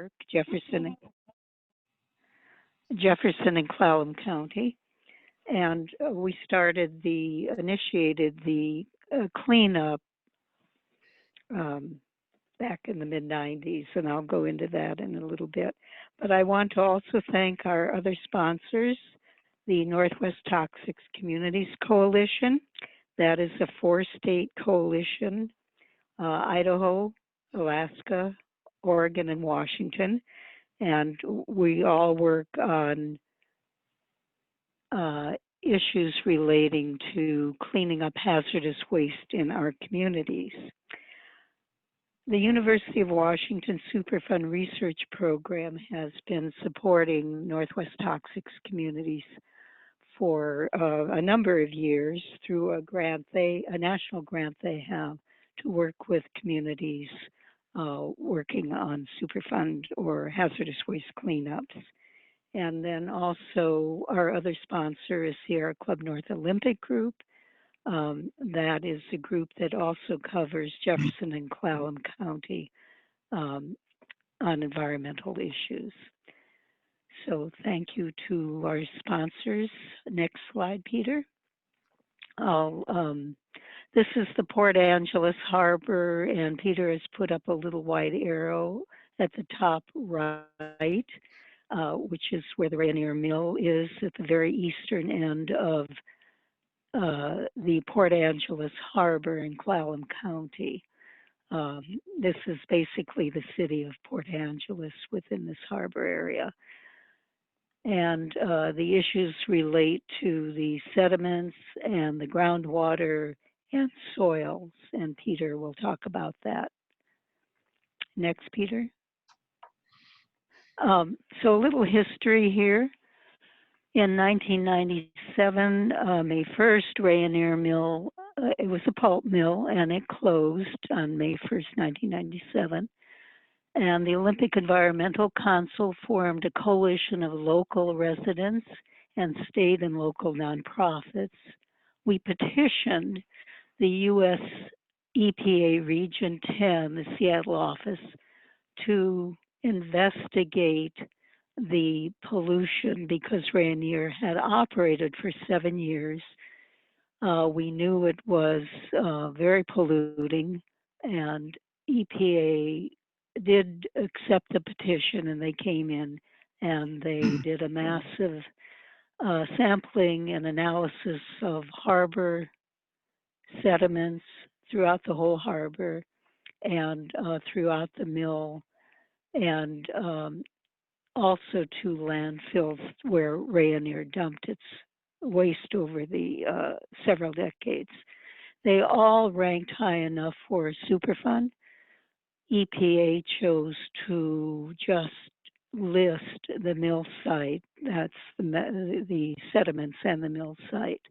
Park, Jefferson and Clallam County. And we initiated the cleanup back in the mid-90s, and I'll go into that in a little bit. But I want to also thank our other sponsors, the Northwest Toxics Communities Coalition. That is a 4-state coalition, Idaho, Alaska, Oregon, and Washington. And we all work on issues relating to cleaning up hazardous waste in our communities. The University of Washington Superfund Research Program has been supporting Northwest Toxics Communities for a number of years through a national grant they have to work with communities working on Superfund or hazardous waste cleanups. And then also our other sponsor is Sierra Club North Olympic Group. That is a group that also covers Jefferson and Clallam County on environmental issues. So thank you to our sponsors. Next slide, Peter. This is the Port Angeles Harbor, and Peter has put up a little white arrow at the top right, which is where the Rayonier Mill is at the very eastern end of the Port Angeles Harbor in Clallam County. This is basically the city of Port Angeles within this harbor area. And the issues relate to the sediments and the groundwater and soils, and Peter will talk about that. Next, Peter. So a little history here. In 1997, May 1st, Rayonier Mill, it was a pulp mill, and it closed on May 1st, 1997. And the Olympic Environmental Council formed a coalition of local residents and state and local nonprofits. We petitioned the U.S. EPA Region 10, the Seattle office, to investigate the pollution because Rayonier had operated for 7 years. We knew it was very polluting, and EPA did accept the petition, and they came in and they did a massive sampling and analysis of harbor sediments throughout the whole harbor and throughout the mill, and also to landfills where Rayonier dumped its waste over the several decades. They all ranked high enough for Superfund. EPA chose to just list the mill site, that's the sediments and the mill site,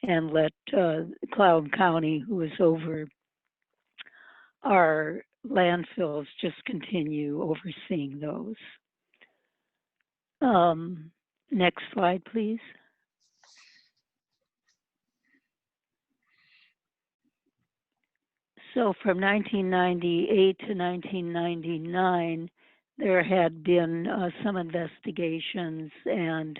and let Clallam County, who is over our landfills, just continue overseeing those. Next slide, please. So from 1998 to 1999, there had been some investigations, and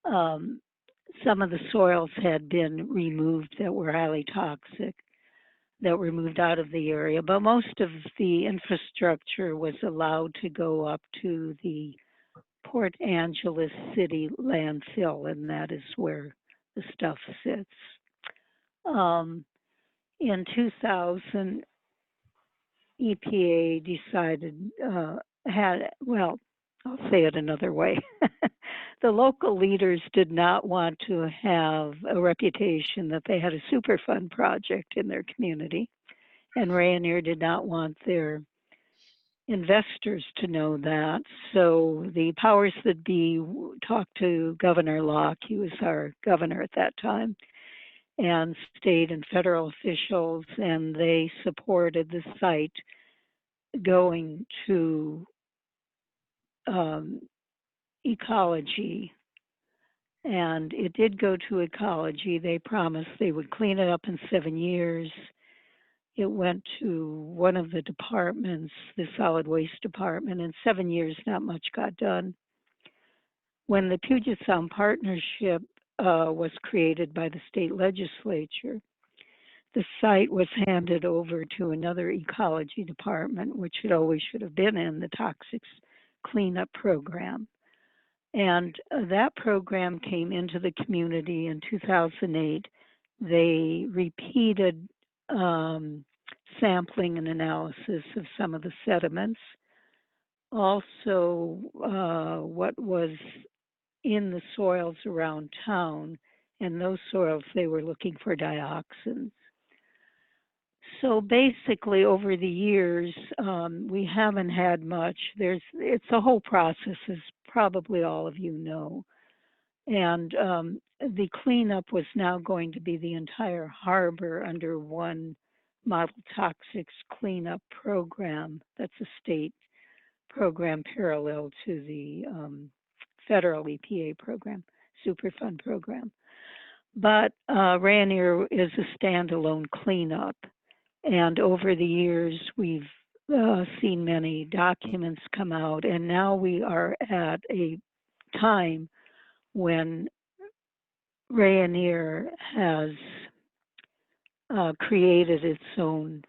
some of the soils had been removed that were highly toxic, that were moved out of the area. But most of the infrastructure was allowed to go up to the Port Angeles City landfill, and that is where the stuff sits. In 2000, EPA decided, I'll say it another way. The local leaders did not want to have a reputation that they had a Superfund project in their community, and Rayonier did not want their investors to know that. So the powers that be talked to Governor Locke, he was our governor at that time, and state and federal officials, and they supported the site going to Ecology. And it did go to Ecology. They promised they would clean it up in 7 years. it went to one of the departments, the solid waste department. In 7 years, not much got done. When the Puget Sound Partnership was created by the state legislature, the site was handed over to another ecology department, which it always should have been in the toxics cleanup program. And that program came into the community in 2008. They repeated sampling and analysis of some of the sediments. Also, what was in the soils around town, and those soils, they were looking for dioxins. So basically, over the years, we haven't had much. It's a whole process, as probably all of you know. And the cleanup was now going to be the entire harbor under one model toxics cleanup program. That's a state program parallel to the federal EPA program, Superfund program. But Rayonier is a standalone cleanup. And over the years, we've seen many documents come out, and now we are at a time when Rayonier has created its own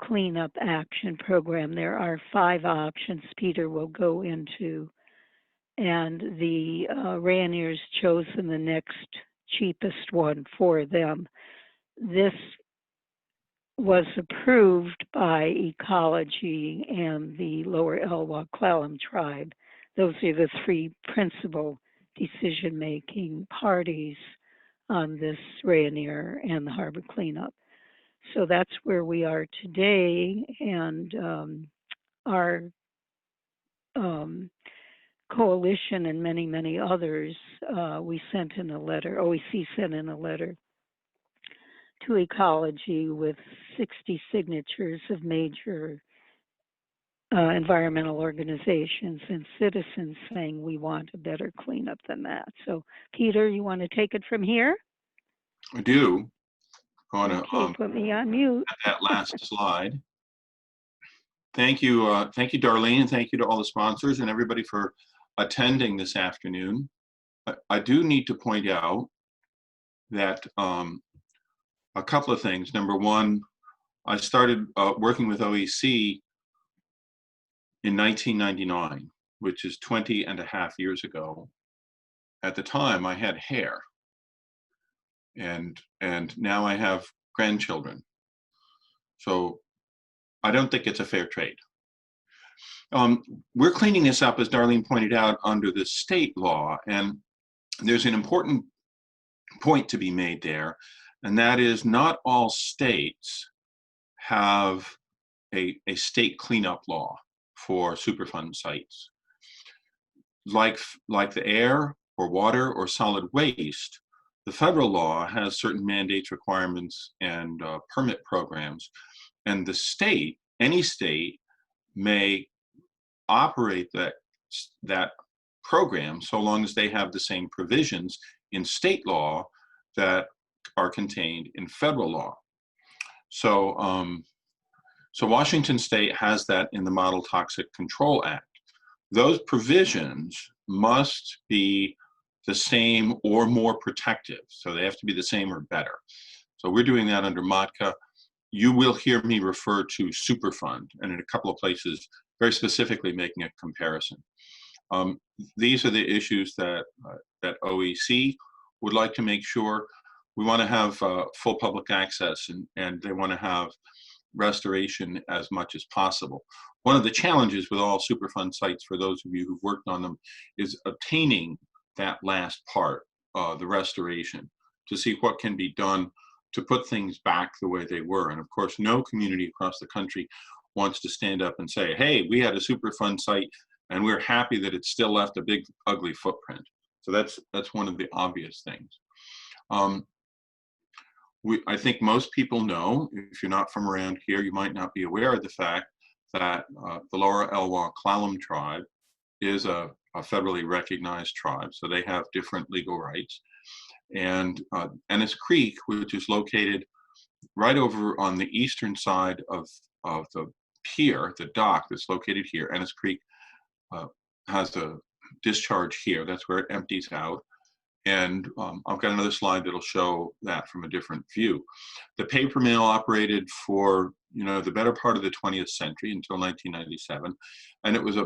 cleanup action program. There are 5 options Peter will go into, and the Rayonier's chosen the next cheapest one for them. This was approved by Ecology and the Lower Elwha Clallam tribe. Those are the 3 principal decision-making parties on this Rayonier and the harbor cleanup. So that's where we are today, and our coalition and many, many others, we sent in a letter, OEC sent in a letter to Ecology with 60 signatures of major environmental organizations and citizens saying we want a better cleanup than that. So, Peter, you want to take it from here? I do. I want to put me on mute. That last slide. Thank you, Darlene, and thank you to all the sponsors and everybody for attending this afternoon. I do need to point out that a couple of things. Number one, I started working with OEC in 1999, which is 20 and a half years ago. At the time, I had hair, and now I have grandchildren. So I don't think it's a fair trade. We're cleaning this up, as Darlene pointed out, under the state law, and there's an important point to be made there, and that is not all states have a state cleanup law for Superfund sites. Like the air or water or solid waste, the federal law has certain mandates, requirements, and permit programs, and the state, any state, may operate that program so long as they have the same provisions in state law that are contained in federal law. So, so Washington State has that in the Model Toxic Control Act. Those provisions must be the same or more protective. So they have to be the same or better. So we're doing that under MOTCA. You will hear me refer to Superfund, and in a couple of places, very specifically making a comparison. These are the issues that OEC would like to make sure. We want to have full public access, and they want to have restoration as much as possible. One of the challenges with all Superfund sites, for those of you who've worked on them, is obtaining that last part, the restoration, to see what can be done to put things back the way they were. And of course, no community across the country wants to stand up and say, hey, we had a Superfund site and we're happy that it still left a big, ugly footprint. So that's one of the obvious things. I think most people know, if you're not from around here, you might not be aware of the fact that the Lower Elwha Clallam tribe is a federally recognized tribe, so they have different legal rights. And Ennis Creek, which is located right over on the eastern side of the pier, the dock that's located here. Ennis Creek has a discharge here. That's where it empties out. And I've got another slide that'll show that from a different view. The paper mill operated for the better part of the 20th century until 1997, and it was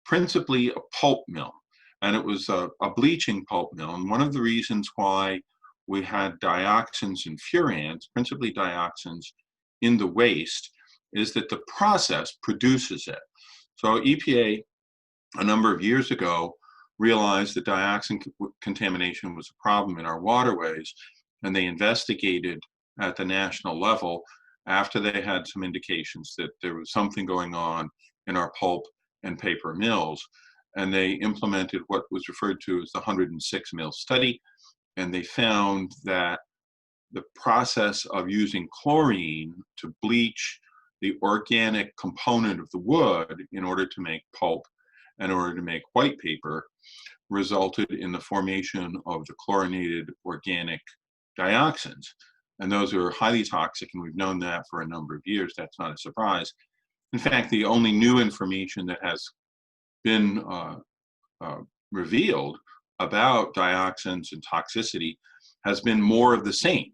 principally a pulp mill, and it was a bleaching pulp mill. And one of the reasons why we had dioxins and furans, principally dioxins, in the waste is that the process produces it. So EPA, a number of years ago, realized that dioxin contamination was a problem in our waterways, and they investigated at the national level after they had some indications that there was something going on in our pulp and paper mills. And they implemented what was referred to as the 106 mill study, and they found that the process of using chlorine to bleach the organic component of the wood in order to make pulp, in order to make white paper, resulted in the formation of the chlorinated organic dioxins. And those are highly toxic, and we've known that for a number of years. That's not a surprise. In fact, the only new information that has been revealed about dioxins and toxicity has been more of the same,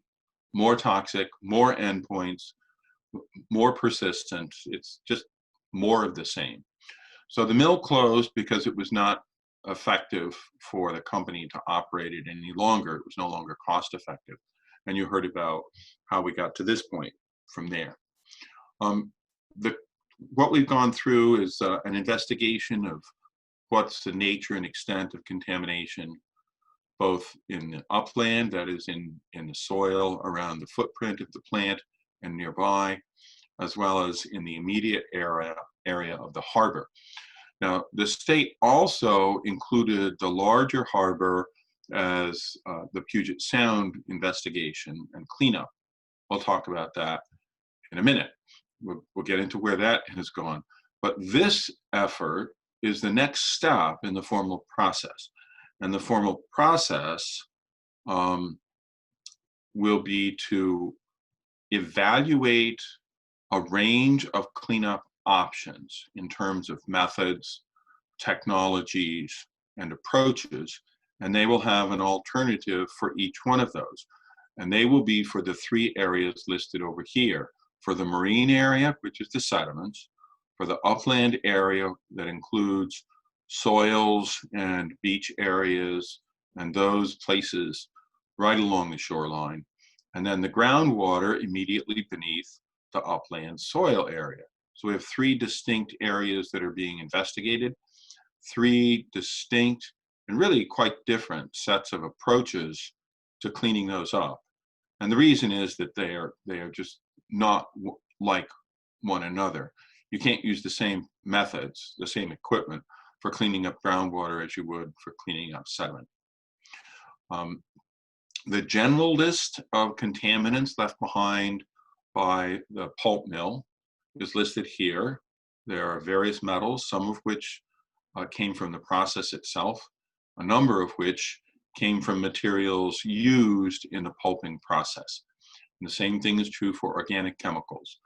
more toxic, more endpoints, more persistent. It's just more of the same. So the mill closed because it was not effective for the company to operate it any longer. It was no longer cost effective. And you heard about how we got to this point from there. What we've gone through is an investigation of what's the nature and extent of contamination, both in the upland, that is in the soil around the footprint of the plant and nearby, as well as in the immediate area of the harbor. Now, the state also included the larger harbor as the Puget Sound investigation and cleanup. We'll talk about that in a minute. We'll get into where that has gone. But this effort is the next step in the formal process. And the formal process will be to evaluate a range of cleanup options in terms of methods, technologies, and approaches, and they will have an alternative for each one of those. And they will be for the three areas listed over here: for the marine area, which is the sediments; for the upland area, that includes soils and beach areas and those places right along the shoreline; and then the groundwater immediately beneath the upland soil area. So we have three distinct areas that are being investigated, three distinct and really quite different sets of approaches to cleaning those up. And the reason is that they are just not like one another. You can't use the same methods, the same equipment for cleaning up groundwater as you would for cleaning up sediment. The general list of contaminants left behind by the pulp mill is listed here. There are various metals, some of which came from the process itself, a number of which came from materials used in the pulping process. And the same thing is true for organic chemicals.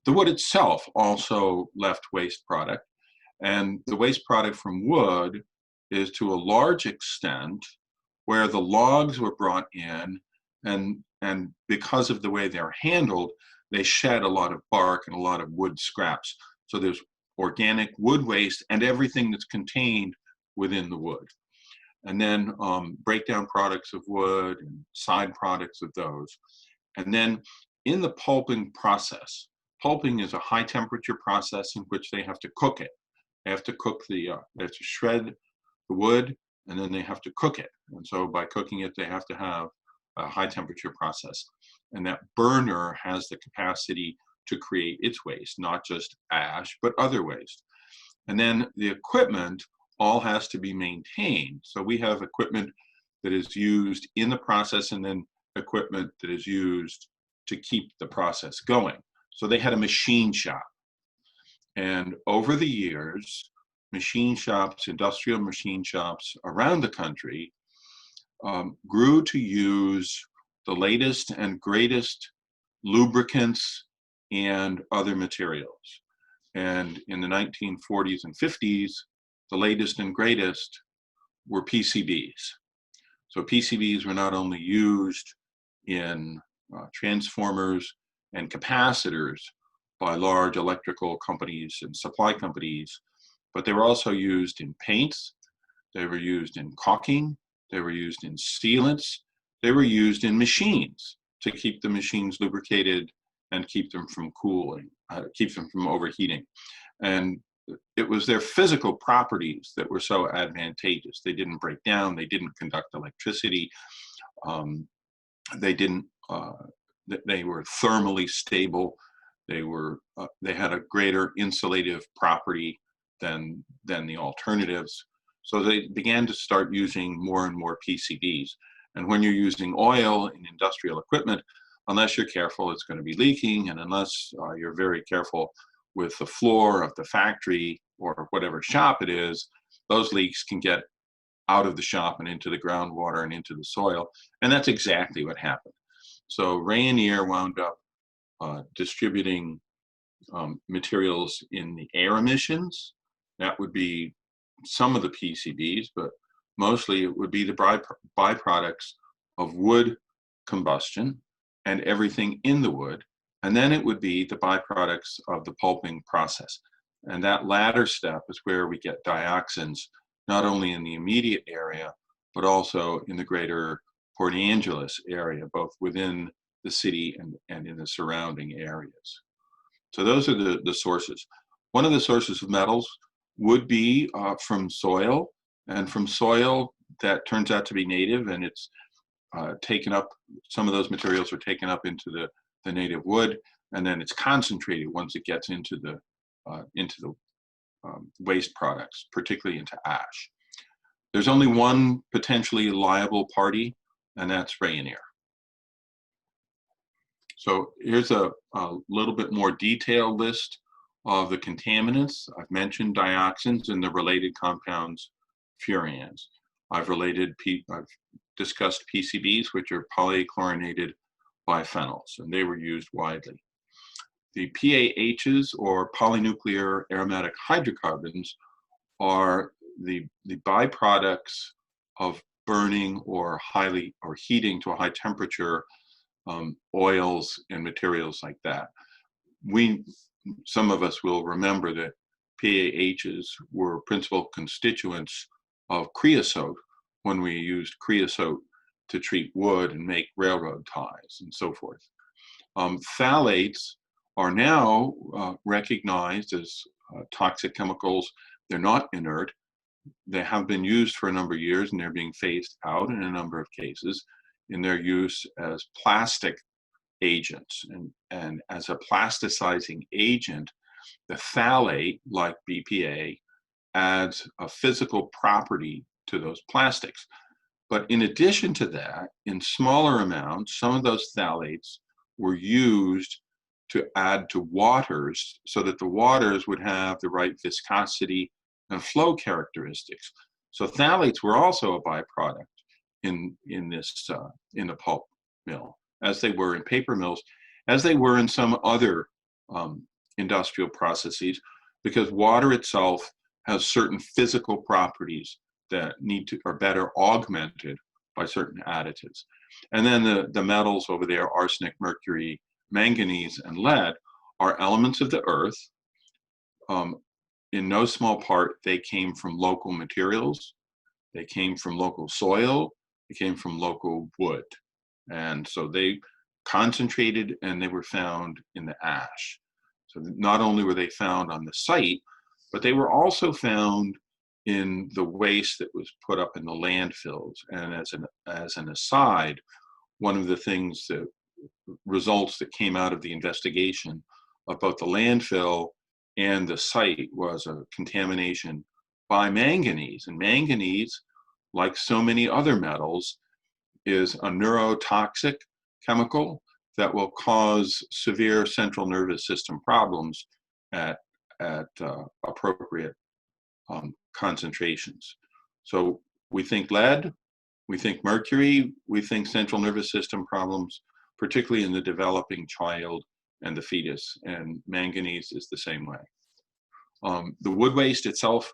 The wood itself also left waste product, and the waste product from wood is to a large extent where the logs were brought in, and because of the way they're handled, they shed a lot of bark and a lot of wood scraps. So there's organic wood waste and everything that's contained within the wood. And then breakdown products of wood and side products of those. And then in the pulping process, pulping is a high temperature process in which they have to cook it. They have to cook they have to shred the wood, and then they have to cook it. And so by cooking it, they have to have a high temperature process. And that burner has the capacity to create its waste, not just ash, but other waste. And then the equipment all has to be maintained. So we have equipment that is used in the process, and then equipment that is used to keep the process going. So they had a machine shop. And over the years, machine shops, industrial machine shops around the country grew to use the latest and greatest lubricants, and other materials. And in the 1940s and 50s, the latest and greatest were PCBs. So PCBs were not only used in transformers and capacitors by large electrical companies and supply companies, but they were also used in paints, they were used in caulking, they were used in sealants, they were used in machines to keep the machines lubricated and keep them from cooling, keep them from overheating. And it was their physical properties that were so advantageous. They didn't break down, they didn't conduct electricity, they didn't, they were thermally stable, they had a greater insulative property than the alternatives. So they began to start using more and more PCBs. And when you're using oil in industrial equipment, unless you're careful, it's going to be leaking. And unless you're very careful with the floor of the factory or whatever shop it is, those leaks can get out of the shop and into the groundwater and into the soil. And that's exactly what happened. So Rayonier wound up distributing materials in the air emissions. That would be some of the PCBs, but mostly it would be the byproducts of wood combustion and everything in the wood. And then it would be the byproducts of the pulping process. And that latter step is where we get dioxins, not only in the immediate area, but also in the greater Port Angeles area, both within the city and in the surrounding areas. So those are the sources. One of the sources of metals would be from soil, and from soil that turns out to be native, and it's taken up, some of those materials are taken up into the native wood, and then it's concentrated once it gets into the waste products, particularly into ash. There's only one potentially liable party, and that's Rayonier. So here's a little bit more detailed list of the contaminants. I've mentioned dioxins and the related compounds, furans. I've discussed PCBs, which are polychlorinated biphenyls, and they were used widely. The PAHs, or polynuclear aromatic hydrocarbons, are the byproducts of burning or heating to a high temperature oils and materials like that. Some of us will remember that PAHs were principal constituents of creosote when we used creosote to treat wood and make railroad ties and so forth. Phthalates are now recognized as toxic chemicals. They're not inert. They have been used for a number of years, and they're being phased out in a number of cases in their use as plastic agents. And as a plasticizing agent, the phthalate, like BPA, adds a physical property to those plastics. But in addition to that, in smaller amounts, some of those phthalates were used to add to waters so that the waters would have the right viscosity and flow characteristics. So phthalates were also a byproduct in the pulp mill, as they were in paper mills, as they were in some other industrial processes, because water itself has certain physical properties that are better augmented by certain additives. And then the metals over there, arsenic, mercury, manganese, and lead, are elements of the earth. In no small part, they came from local materials, they came from local soil, they came from local wood. And so they concentrated and they were found in the ash. So not only were they found on the site, but they were also found in the waste that was put up in the landfills. And as an aside, one of the results that came out of the investigation of both the landfill and the site was a contamination by manganese. And manganese, like so many other metals, is a neurotoxic chemical that will cause severe central nervous system problems at appropriate concentrations. So we think lead, we think mercury, we think central nervous system problems, particularly in the developing child and the fetus, and manganese is the same way. The wood waste itself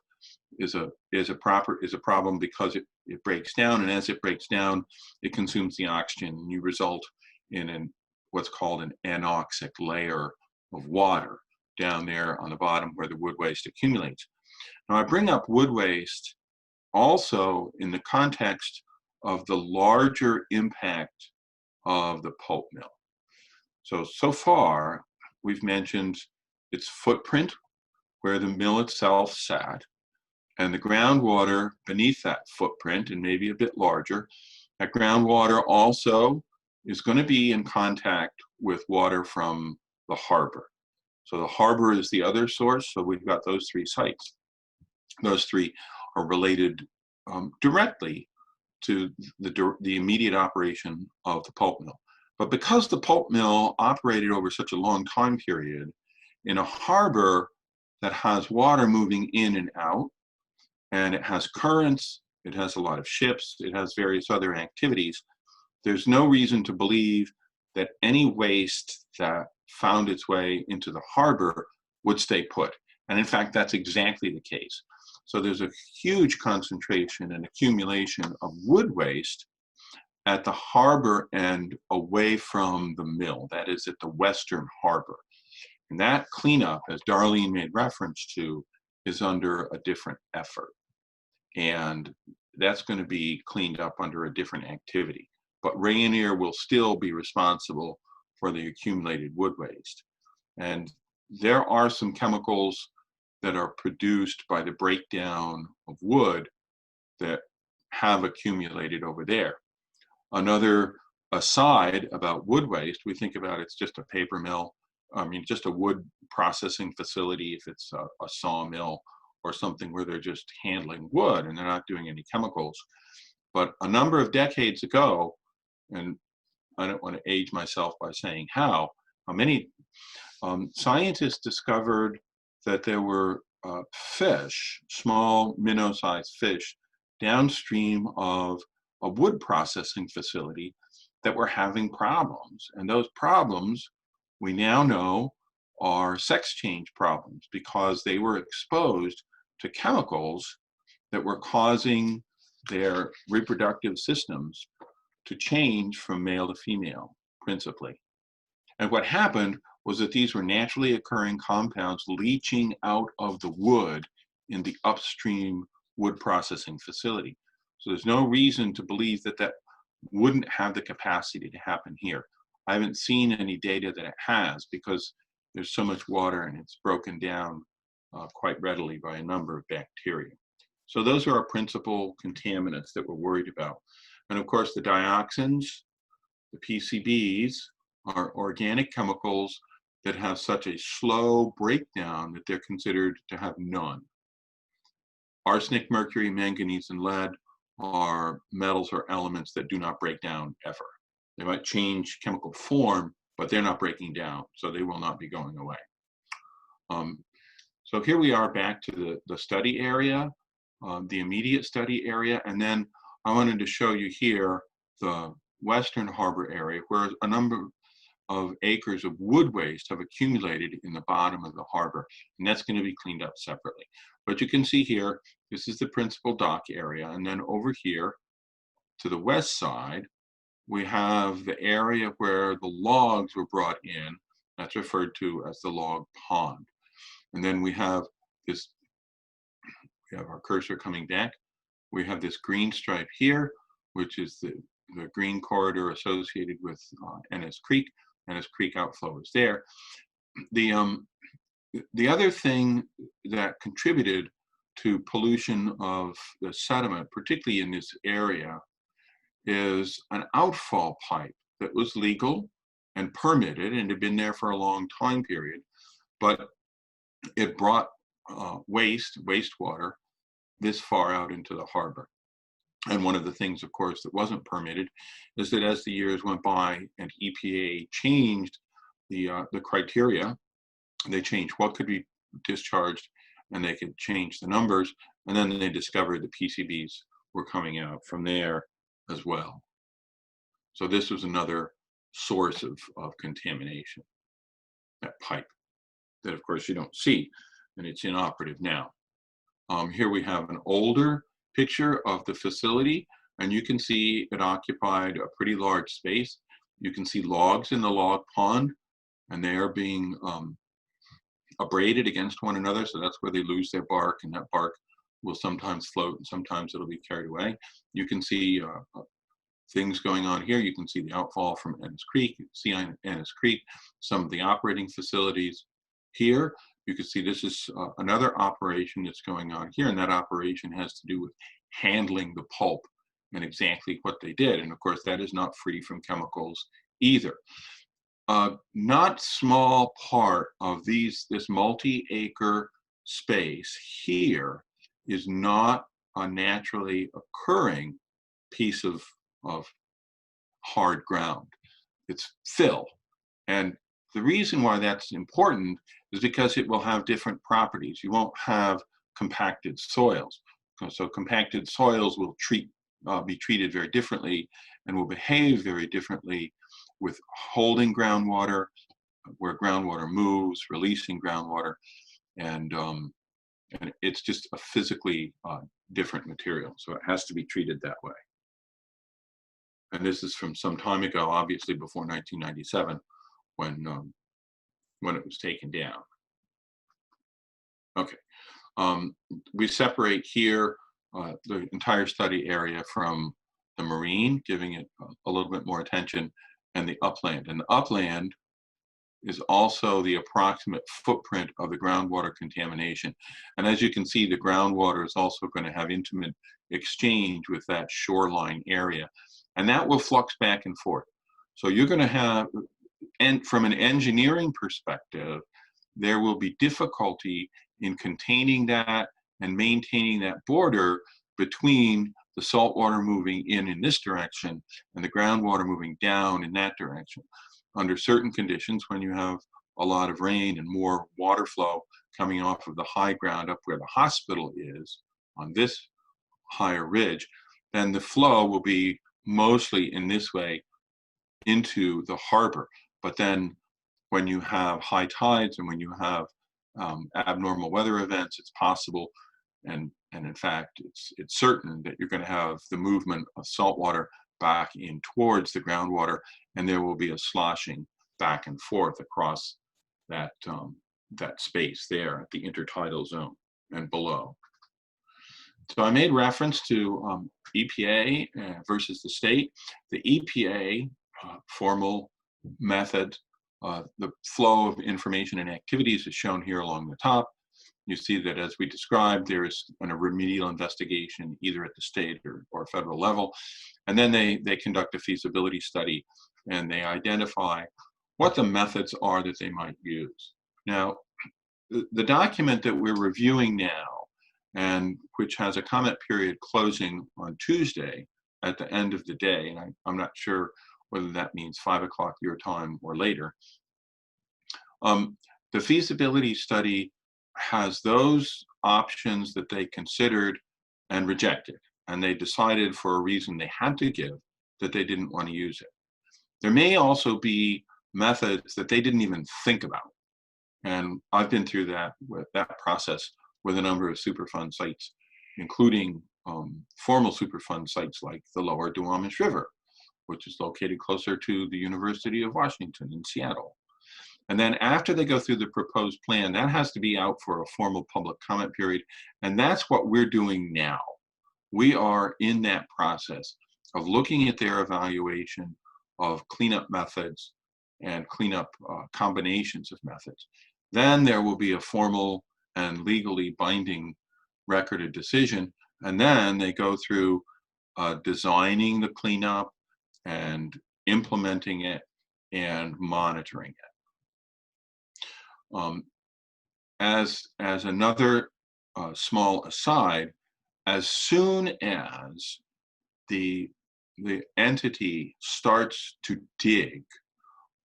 is a problem because it breaks down, and as it breaks down, it consumes the oxygen, and you result in what's called an anoxic layer of water down there on the bottom where the wood waste accumulates. Now, I bring up wood waste also in the context of the larger impact of the pulp mill. So far, we've mentioned its footprint, where the mill itself sat, and the groundwater beneath that footprint, and maybe a bit larger. That groundwater also is going to be in contact with water from the harbor. So the harbor is the other source, so we've got those three sites. Those three are related directly to the immediate operation of the pulp mill. But because the pulp mill operated over such a long time period in a harbor that has water moving in and out, and it has currents, it has a lot of ships, it has various other activities, there's no reason to believe that any waste that found its way into the harbor would stay put. And in fact, that's exactly the case. So there's a huge concentration and accumulation of wood waste at the harbor end away from the mill, that is at the western harbor. And that cleanup, as Darlene made reference to, is under a different effort. And that's going to be cleaned up under a different activity. But Rayonier will still be responsible for the accumulated wood waste. And there are some chemicals that are produced by the breakdown of wood that have accumulated over there. Another aside about wood waste, we think about it's just a paper mill, just a wood processing facility if it's a sawmill or something where they're just handling wood and they're not doing any chemicals. But a number of decades ago, and I don't want to age myself by saying how many scientists discovered that there were fish, small minnow-sized fish, downstream of a wood processing facility that were having problems. And those problems, we now know, are sex change problems because they were exposed to chemicals that were causing their reproductive systems to change from male to female, principally. And what happened was that these were naturally occurring compounds leaching out of the wood in the upstream wood processing facility. So there's no reason to believe that that wouldn't have the capacity to happen here. I haven't seen any data that it has because there's so much water and it's broken down quite readily by a number of bacteria. So those are our principal contaminants that we're worried about. And of course, the dioxins, the PCBs, are organic chemicals that have such a slow breakdown that they're considered to have none. Arsenic, mercury, manganese, and lead are metals or elements that do not break down ever. They might change chemical form, but they're not breaking down, so they will not be going away. So here we are back to the study area, the immediate study area, and then I wanted to show you here the western harbor area where a number of acres of wood waste have accumulated in the bottom of the harbor, and that's going to be cleaned up separately. But you can see here, this is the principal dock area, and then over here to the west side, we have the area where the logs were brought in. That's referred to as the log pond. And then we have this, we have our cursor coming back. We have this green stripe here, which is the green corridor associated with Ennis Creek. Ennis Creek outflow is there. The other thing that contributed to pollution of the sediment, particularly in this area, is an outfall pipe that was legal and permitted and had been there for a long time period, but it brought wastewater this far out into the harbor. And one of the things, of course, that wasn't permitted is that as the years went by and EPA changed the criteria, they changed what could be discharged and they could change the numbers. And then they discovered the PCBs were coming out from there as well. So this was another source of contamination, that pipe that of course you don't see, and it's inoperative now. Here we have an older picture of the facility, and you can see it occupied a pretty large space. You can see logs in the log pond, and they are being abraded against one another, so that's where they lose their bark, and that bark will sometimes float and sometimes it'll be carried away. You can see things going on here. You can see the outfall from Ennis Creek. You can see Ennis Creek, some of the operating facilities here. You can see this is another operation that's going on here, and that operation has to do with handling the pulp and exactly what they did. And of course, that is not free from chemicals either. Not small part of this multi-acre space here is not a naturally occurring piece of hard ground. It's fill. And the reason why that's important is because it will have different properties. You won't have compacted soils. So compacted soils will be treated very differently and will behave very differently with holding groundwater, where groundwater moves, releasing groundwater, and it's just a physically different material. So it has to be treated that way. And this is from some time ago, obviously before 1997, when it was taken down. Okay, we separate here the entire study area from the marine, giving it a little bit more attention, and the upland. And the upland is also the approximate footprint of the groundwater contamination. And as you can see, the groundwater is also going to have intimate exchange with that shoreline area. And that will flux back and forth. So you're going to have, and from an engineering perspective, there will be difficulty in containing that and maintaining that border between the salt water moving in this direction and the groundwater moving down in that direction. Under certain conditions, when you have a lot of rain and more water flow coming off of the high ground up where the hospital is on this higher ridge, then the flow will be mostly in this way into the harbor. But then when you have high tides and when you have abnormal weather events, it's possible, and in fact, it's certain that you're going to have the movement of salt water back in towards the groundwater, and there will be a sloshing back and forth across that space there at the intertidal zone and below. So I made reference to EPA versus the state. The EPA formal method, the flow of information and activities is shown here along the top. You see that as we described, there is a remedial investigation either at the state or federal level. And then they conduct a feasibility study and they identify what the methods are that they might use. Now, the document that we're reviewing now, and which has a comment period closing on Tuesday at the end of the day, and I'm not sure whether that means 5 o'clock your time or later. The feasibility study has those options that they considered and rejected, and they decided for a reason they had to give that they didn't want to use it. There may also be methods that they didn't even think about, and I've been through that process with a number of Superfund sites, including formal Superfund sites like the lower Duwamish River, which is located closer to the University of Washington in Seattle. And then after they go through the proposed plan, that has to be out for a formal public comment period. And that's what we're doing now. We are in that process of looking at their evaluation of cleanup methods and cleanup combinations of methods. Then there will be a formal and legally binding recorded decision. And then they go through designing the cleanup and implementing it and monitoring it. As another small aside, as soon as the entity starts to dig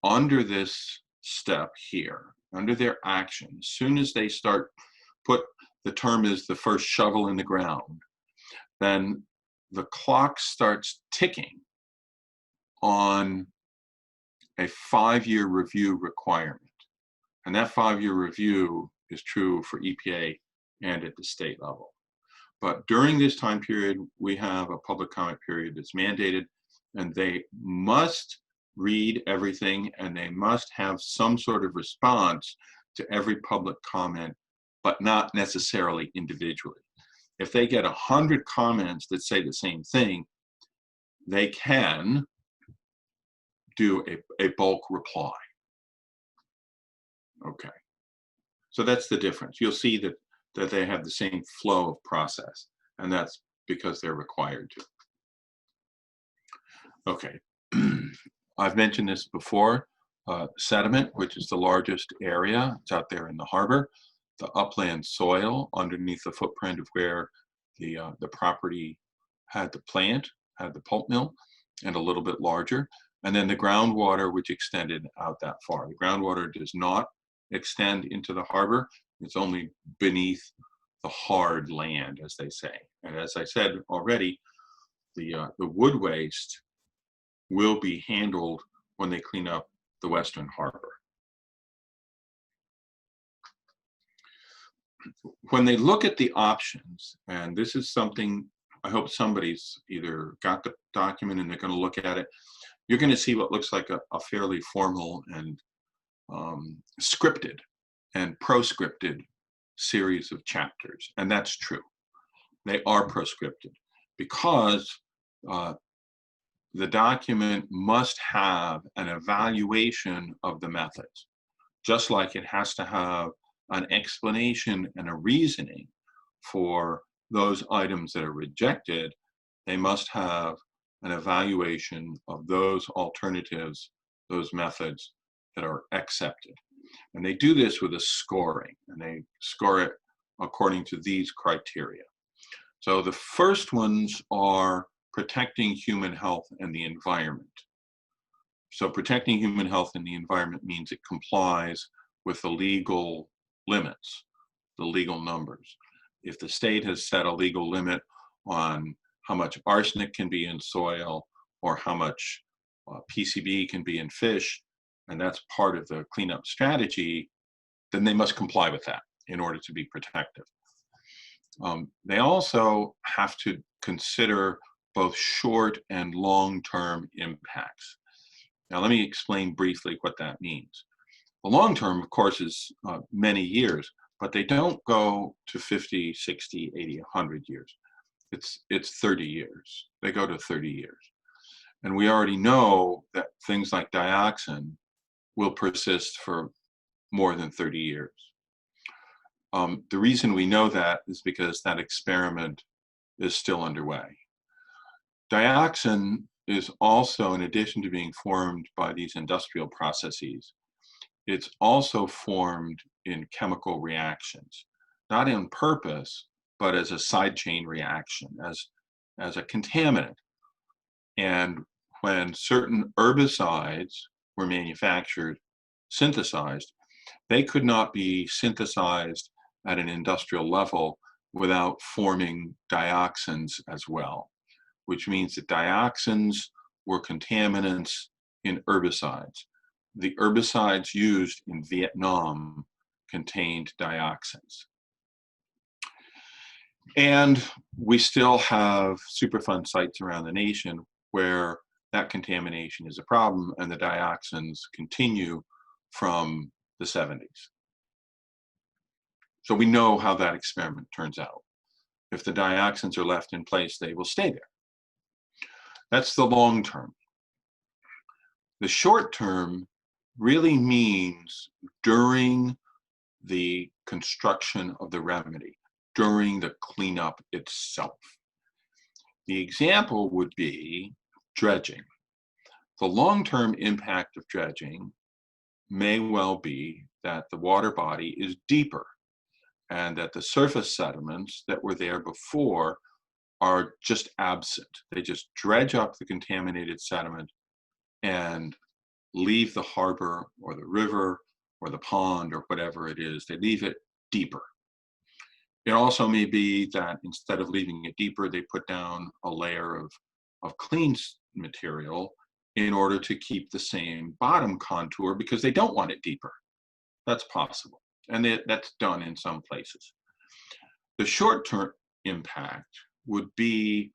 under this step here, under their action, as soon as they start, the term is the first shovel in the ground, then the clock starts ticking on a 5-year review requirement. And that 5-year review is true for EPA and at the state level. But during this time period, we have a public comment period that's mandated, and they must read everything and they must have some sort of response to every public comment, but not necessarily individually. If they get 100 comments that say the same thing, they can do a bulk reply. Okay, so that's the difference. You'll see that they have the same flow of process, and that's because they're required to. Okay, I've mentioned this before, sediment, which is the largest area, it's out there in the harbor, the upland soil underneath the footprint of where the property had the plant, had the pulp mill, and a little bit larger, and then the groundwater, which extended out that far. The groundwater does not extend into the harbor, it's only beneath the hard land, as they say. And as I said already, the wood waste will be handled when they clean up the Western Harbor. When they look at the options, and this is something I hope somebody's either got the document and they're going to look at it, you're going to see what looks like a fairly formal and scripted and proscripted series of chapters. And that's true. They are proscripted because the document must have an evaluation of the methods, just like it has to have an explanation and a reasoning for those items that are rejected. They must have an evaluation of those alternatives, those methods that are accepted. And they do this with a scoring, and they score it according to these criteria. So the first ones are protecting human health and the environment. So protecting human health and the environment means it complies with the legal limits, the legal numbers. If the state has set a legal limit on how much arsenic can be in soil or how much PCB can be in fish, and that's part of the cleanup strategy, then they must comply with that in order to be protective. They also have to consider both short and long-term impacts. Now, let me explain briefly what that means. The long-term, of course, is many years, but they don't go to 50, 60, 80, 100 years. It's 30 years. They go to 30 years. And we already know that things like dioxin will persist for more than 30 years. The reason we know that is because that experiment is still underway. Dioxin is also, in addition to being formed by these industrial processes, it's also formed in chemical reactions, not on purpose, but as a side chain reaction, as a contaminant. And when certain herbicides were manufactured, synthesized, they could not be synthesized at an industrial level without forming dioxins as well, which means that dioxins were contaminants in herbicides. The herbicides used in Vietnam contained dioxins. And we still have Superfund sites around the nation where that contamination is a problem and the dioxins continue from the 70s. So we know how that experiment turns out. If the dioxins are left in place, they will stay there. That's the long term. The short term really means during the construction of the remedy, during the cleanup itself. The example would be dredging. The long-term impact of dredging may well be that the water body is deeper and that the surface sediments that were there before are just absent. They just dredge up the contaminated sediment and leave the harbor or the river or the pond or whatever it is. They leave it deeper. It also may be that instead of leaving it deeper, they put down a layer of clean material in order to keep the same bottom contour because they don't want it deeper. That's possible. And that's done in some places. The short-term impact would be,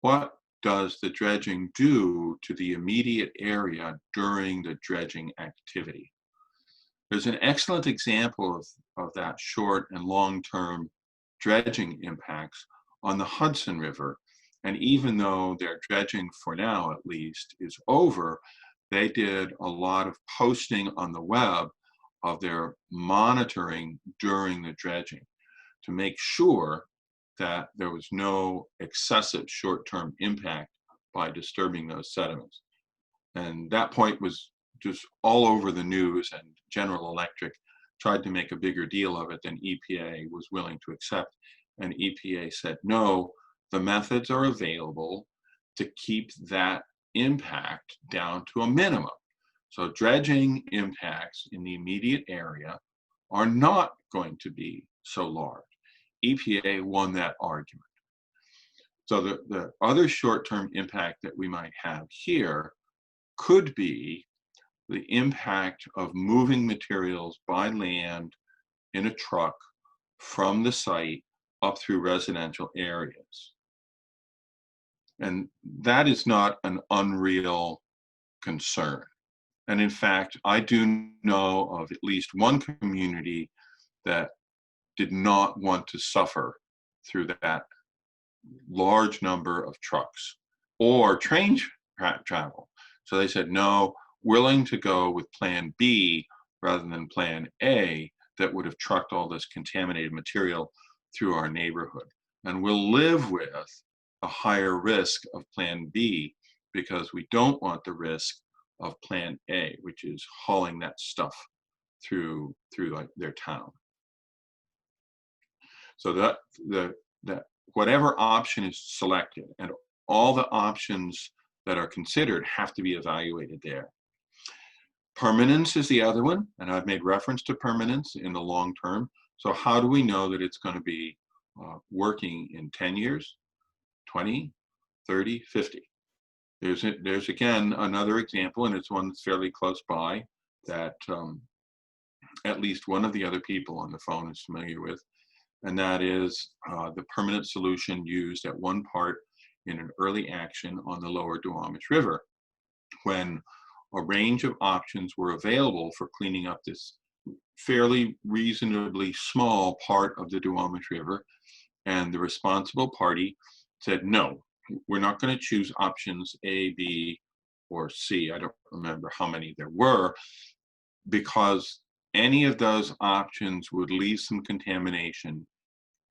what does the dredging do to the immediate area during the dredging activity? There's an excellent example of that short and long-term dredging impacts on the Hudson River. And even though their dredging, for now at least, is over, they did a lot of posting on the web of their monitoring during the dredging to make sure that there was no excessive short-term impact by disturbing those sediments. And that point was just all over the news, and General Electric tried to make a bigger deal of it than EPA was willing to accept. And EPA said, no, the methods are available to keep that impact down to a minimum. So dredging impacts in the immediate area are not going to be so large. EPA won that argument. So the other short-term impact that we might have here could be the impact of moving materials by land in a truck from the site up through residential areas. And that is not an unreal concern. And in fact, I do know of at least one community that did not want to suffer through that large number of trucks or train travel. So they said, no, willing to go with plan B rather than plan A that would have trucked all this contaminated material through our neighborhood. And we'll live with a higher risk of plan B because we don't want the risk of plan A, which is hauling that stuff through like their town. So that whatever option is selected, and all the options that are considered have to be evaluated there. Permanence is the other one, and I've made reference to permanence in the long term. So how do we know that it's going to be working in 10 years, 20, 30, 50? There's again another example, and it's one that's fairly close by that at least one of the other people on the phone is familiar with, and that is the permanent solution used at one part in an early action on the lower Duwamish River, when a range of options were available for cleaning up this fairly reasonably small part of the Duwamish River, and the responsible party said, no, we're not going to choose options A, B, or C. I don't remember how many there were, because any of those options would leave some contamination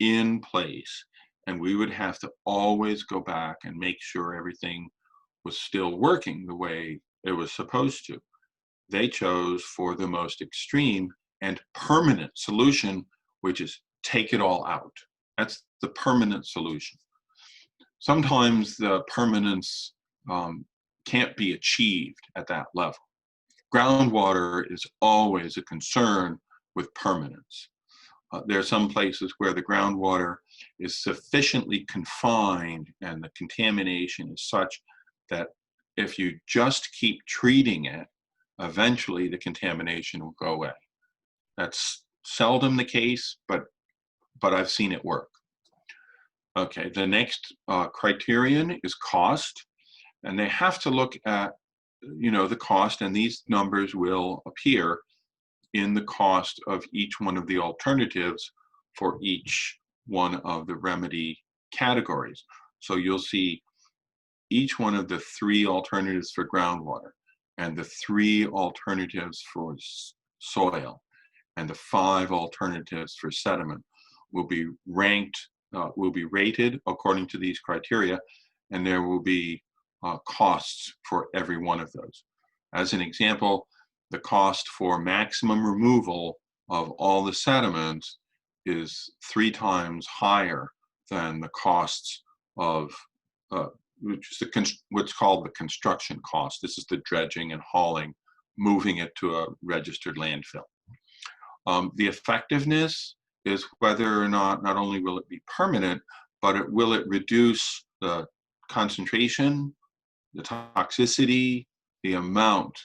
in place, and we would have to always go back and make sure everything was still working the way it was supposed to. They chose for the most extreme and permanent solution, which is take it all out. That's the permanent solution. Sometimes the permanence can't be achieved at that level. Groundwater is always a concern with permanence. There are some places where the groundwater is sufficiently confined and the contamination is such that if you just keep treating it, eventually the contamination will go away. That's seldom the case, but I've seen it work. Okay, the next criterion is cost, and they have to look at, the cost, and these numbers will appear in the cost of each one of the alternatives for each one of the remedy categories. So you'll see each one of the 3 alternatives for groundwater, and the 3 alternatives for soil, and the 5 alternatives for sediment will be ranked, will be rated according to these criteria, and there will be costs for every one of those. As an example, the cost for maximum removal of all the sediments is 3 times higher than the costs of which is what's called the construction cost. This is the dredging and hauling, moving it to a registered landfill. The effectiveness is whether or not only will it be permanent, but will it reduce the concentration, the toxicity, the amount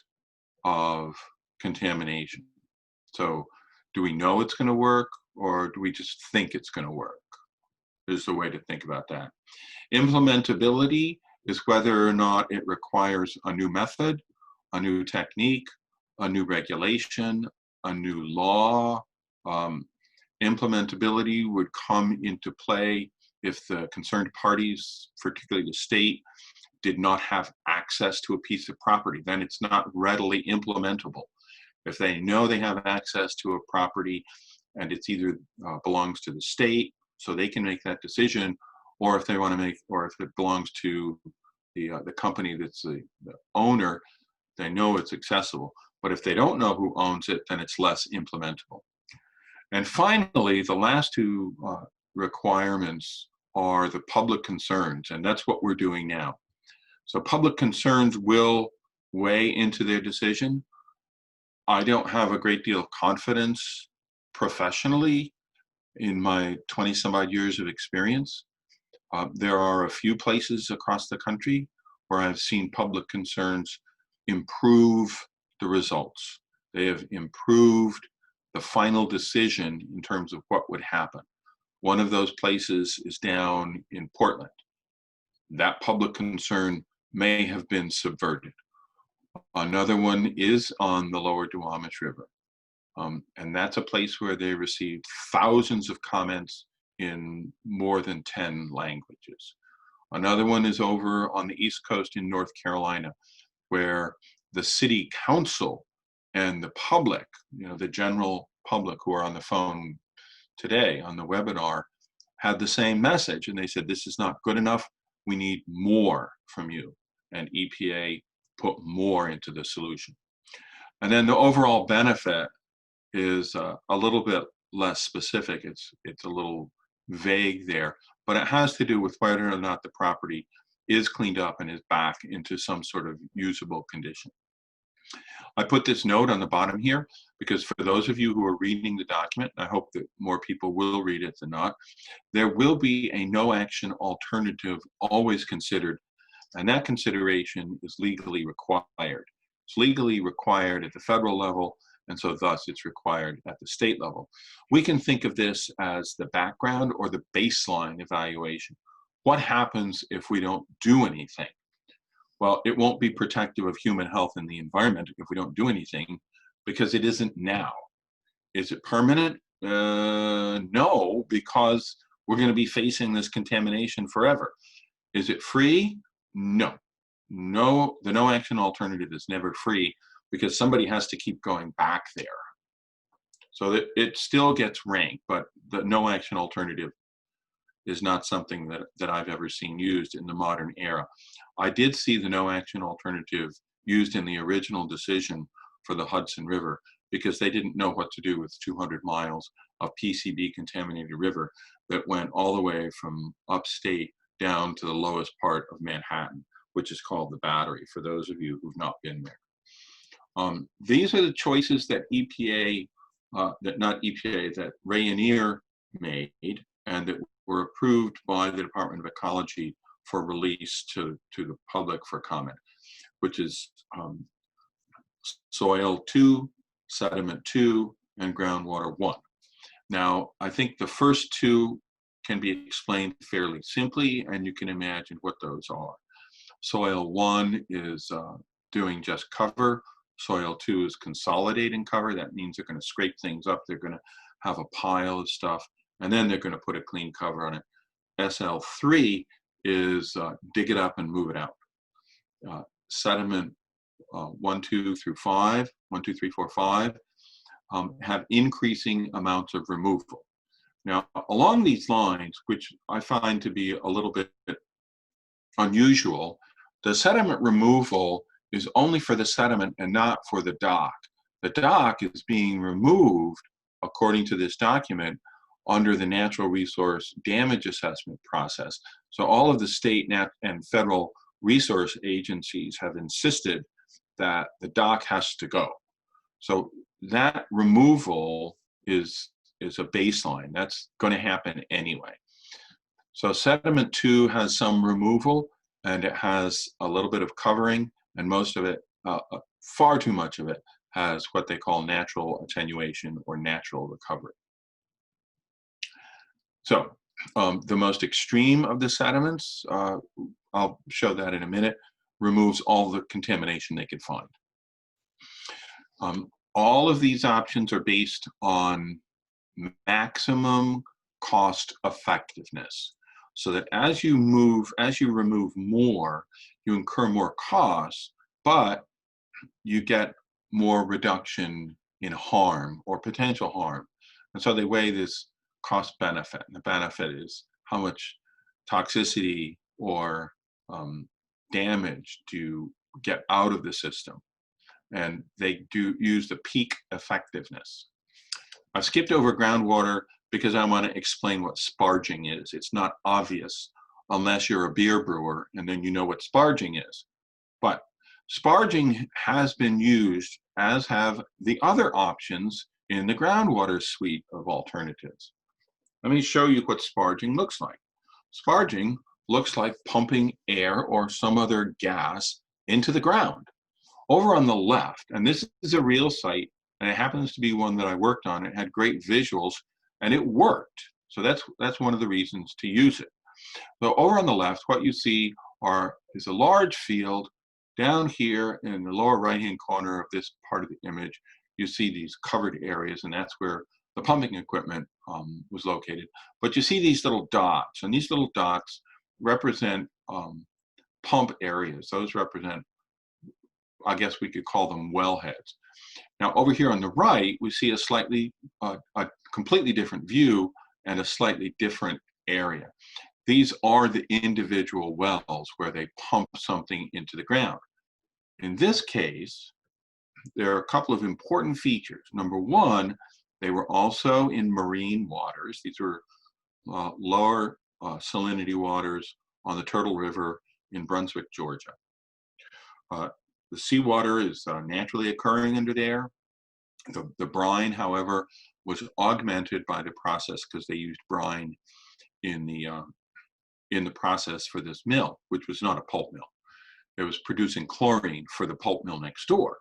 of contamination. So do we know it's going to work, or do we just think it's going to work? Is the way to think about that. Implementability is whether or not it requires a new method, a new technique, a new regulation, a new law. Implementability would come into play if the concerned parties, particularly the state, did not have access to a piece of property. Then it's not readily implementable. If they know they have access to a property and it's either belongs to the state, so they can make that decision, or if they want to make, or if it belongs to the company that's the owner, they know it's accessible. But if they don't know who owns it, then it's less implementable. And finally, the last two requirements are the public concerns, and that's what we're doing now. So public concerns will weigh into their decision. I don't have a great deal of confidence professionally in my 20 some odd years of experience. There are a few places across the country where I've seen public concerns improve the results. They have improved the final decision in terms of what would happen. One of those places is down in Portland. That public concern may have been subverted. Another one is on the lower Duwamish River. And that's a place where they received thousands of comments in more than 10 languages. Another one is over on the East Coast in North Carolina, where the city council and the public, the general public who are on the phone today on the webinar, had the same message. And they said, this is not good enough. We need more from you. And EPA put more into the solution. And then the overall benefit is a little bit less specific. It's a little vague there, but it has to do with whether or not the property is cleaned up and is back into some sort of usable condition. I put this note on the bottom here because for those of you who are reading the document, I hope that more people will read it than not, there will be a no action alternative always considered, and that consideration is legally required. It's legally required at the federal level, and so thus it's required at the state level. We can think of this as the background or the baseline evaluation. What happens if we don't do anything? Well, it won't be protective of human health and the environment if we don't do anything, because it isn't now. Is it permanent? No, because we're going to be facing this contamination forever. Is it free? No. No, the no action alternative is never free because somebody has to keep going back there. So that it still gets ranked, but the no action alternative is not something that I've ever seen used in the modern era. I did see the no action alternative used in the original decision for the Hudson River because they didn't know what to do with 200 miles of PCB contaminated river that went all the way from upstate down to the lowest part of Manhattan, which is called the Battery, for those of you who've not been there. These are the choices that that Rayonier made and that were approved by the Department of Ecology for release to the public for comment, which is soil 2, sediment 2, and groundwater 1. Now, I think the first two can be explained fairly simply, and you can imagine what those are. Soil 1 is doing just cover. Soil 2 is consolidating cover. That means they're going to scrape things up. They're going to have a pile of stuff, and then they're going to put a clean cover on it. SL3 is dig it up and move it out. Sediment 1, 2 through 5, 1, 2, 3, 4, 5 have increasing amounts of removal. Now, along these lines, which I find to be a little bit unusual, the sediment removal is only for the sediment and not for the dock. The dock is being removed, according to this document, under the natural resource damage assessment process. So all of the state and federal resource agencies have insisted that the dock has to go. So that removal is a baseline. That's going to happen anyway. So sediment 2 has some removal and it has a little bit of covering, and most of it far too much of it has what they call natural attenuation or natural recovery. So the most extreme of the sediments, I'll show that in a minute, removes all the contamination they could find. All of these options are based on maximum cost effectiveness. So that as you remove more, you incur more costs, but you get more reduction in harm or potential harm. And so they weigh this cost benefit. And the benefit is how much toxicity or damage do you get out of the system. And they do use the peak effectiveness. I've skipped over groundwater because I want to explain what sparging is. It's not obvious unless you're a beer brewer and then you know what sparging is. But sparging has been used, as have the other options in the groundwater suite of alternatives. Let me show you what sparging looks like. Sparging looks like pumping air or some other gas into the ground. Over on the left, and this is a real site, and it happens to be one that I worked on. It had great visuals, and it worked. So that's one of the reasons to use it. So over on the left, what you see is a large field. Down here in the lower right-hand corner of this part of the image, you see these covered areas, and that's where the pumping equipment was located. But you see these little dots, and these little dots represent pump areas. Those represent, I guess we could call them wellheads. Now over here on the right, we see a completely different view and a slightly different area. These are the individual wells where they pump something into the ground. In this case, there are a couple of important features. Number one, they were also in marine waters. These were lower salinity waters on the Turtle River in Brunswick, Georgia. The seawater is naturally occurring under there. The brine, however, was augmented by the process because they used brine in the process for this mill, which was not a pulp mill. It was producing chlorine for the pulp mill next door.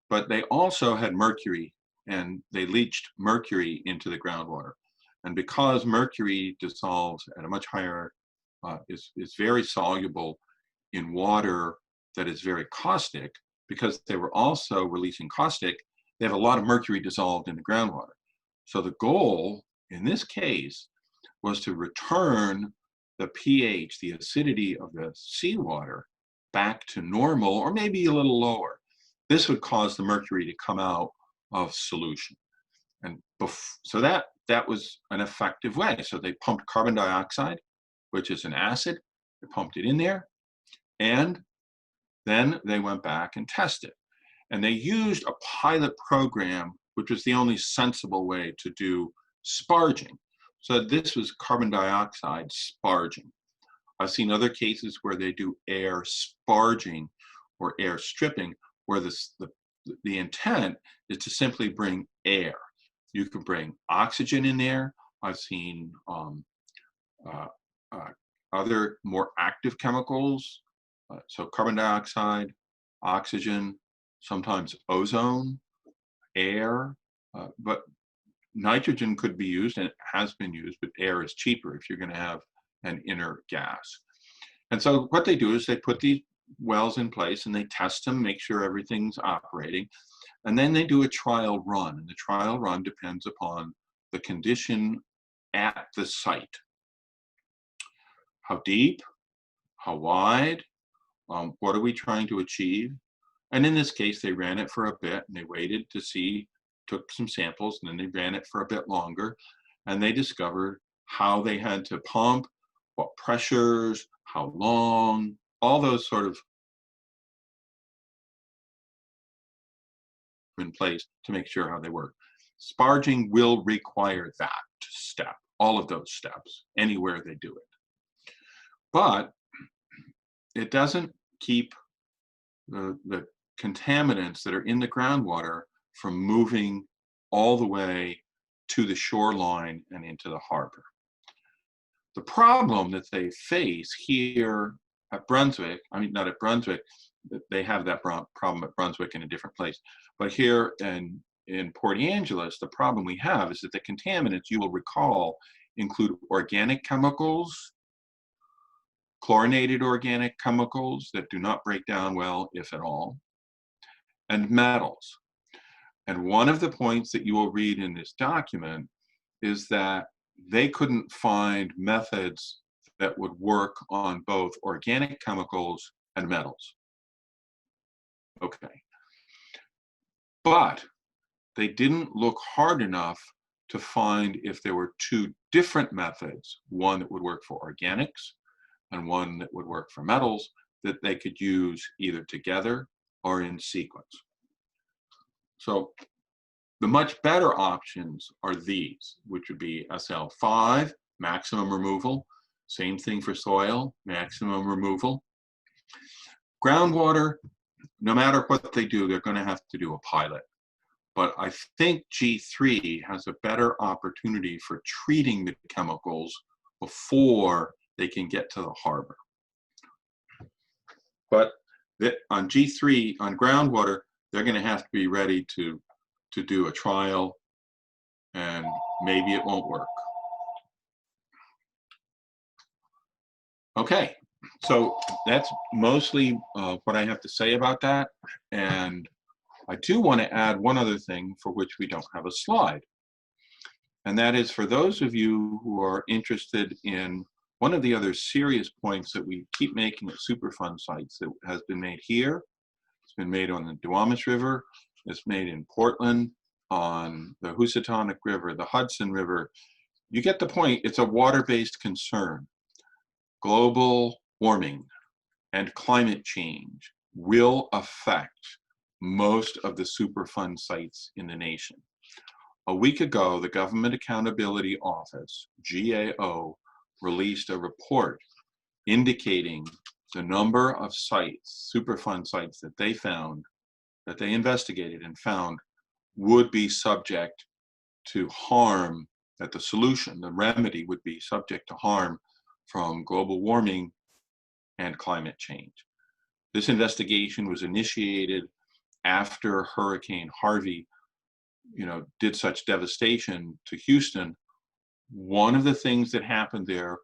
But they also had mercury, and they leached mercury into the groundwater. And because mercury dissolves at a much higher, is very soluble in water that is very caustic, because they were also releasing caustic, they have a lot of mercury dissolved in the groundwater. So the goal in this case was to return the pH, the acidity of the seawater, back to normal or maybe a little lower. This would cause the mercury to come out of solution. And so that was an effective way. So they pumped carbon dioxide, which is an acid, they pumped it in there, and then they went back and tested. And they used a pilot program, which was the only sensible way to do sparging. So this was carbon dioxide sparging. I've seen other cases where they do air sparging or air stripping, where the intent is to simply bring air. You can bring oxygen in there. I've seen other more active chemicals, so carbon dioxide, oxygen, sometimes ozone, air, but nitrogen could be used, and it has been used, but air is cheaper if you're going to have an inert gas. And so what they do is they put these wells in place and they test them, make sure everything's operating, and then they do a trial run. And the trial run depends upon the condition at the site. How deep, how wide, what are we trying to achieve? And in this case, they ran it for a bit and they waited to see, took some samples, and then they ran it for a bit longer, and they discovered how they had to pump, what pressures, how long, all those sort of in place to make sure how they work. Sparging will require that step, all of those steps, anywhere they do it. But it doesn't keep the contaminants that are in the groundwater from moving all the way to the shoreline and into the harbor. The problem that they face here at Brunswick, I mean, not at Brunswick, they have that problem at Brunswick in a different place. But here in Port Angeles, the problem we have is that the contaminants, you will recall, include organic chemicals, chlorinated organic chemicals that do not break down well, if at all, and metals. And one of the points that you will read in this document is that they couldn't find methods that would work on both organic chemicals and metals. Okay. But they didn't look hard enough to find if there were two different methods, one that would work for organics and one that would work for metals, that they could use either together or in sequence. So the much better options are these, which would be SL5, maximum removal, same thing for soil, maximum removal. Groundwater, no matter what they do, they're going to have to do a pilot. But I think G3 has a better opportunity for treating the chemicals before they can get to the harbor. But on G3, on groundwater, they're going to have to be ready to do a trial, and maybe it won't work. Okay, so that's mostly what I have to say about that. And I do want to add one other thing for which we don't have a slide. And that is for those of you who are interested in one of the other serious points that we keep making at Superfund sites that has been made here. It's been made on the Duwamish River. It's made in Portland, on the Housatonic River, the Hudson River. You get the point. It's a water-based concern. Global warming and climate change will affect most of the Superfund sites in the nation. A week ago, the Government Accountability Office, GAO, released a report indicating the number of sites, Superfund sites that they found, that they investigated and found would be subject to harm, that the solution, the remedy would be subject to harm from global warming and climate change. This investigation was initiated after Hurricane Harvey, did such devastation to Houston. One of the things that happened there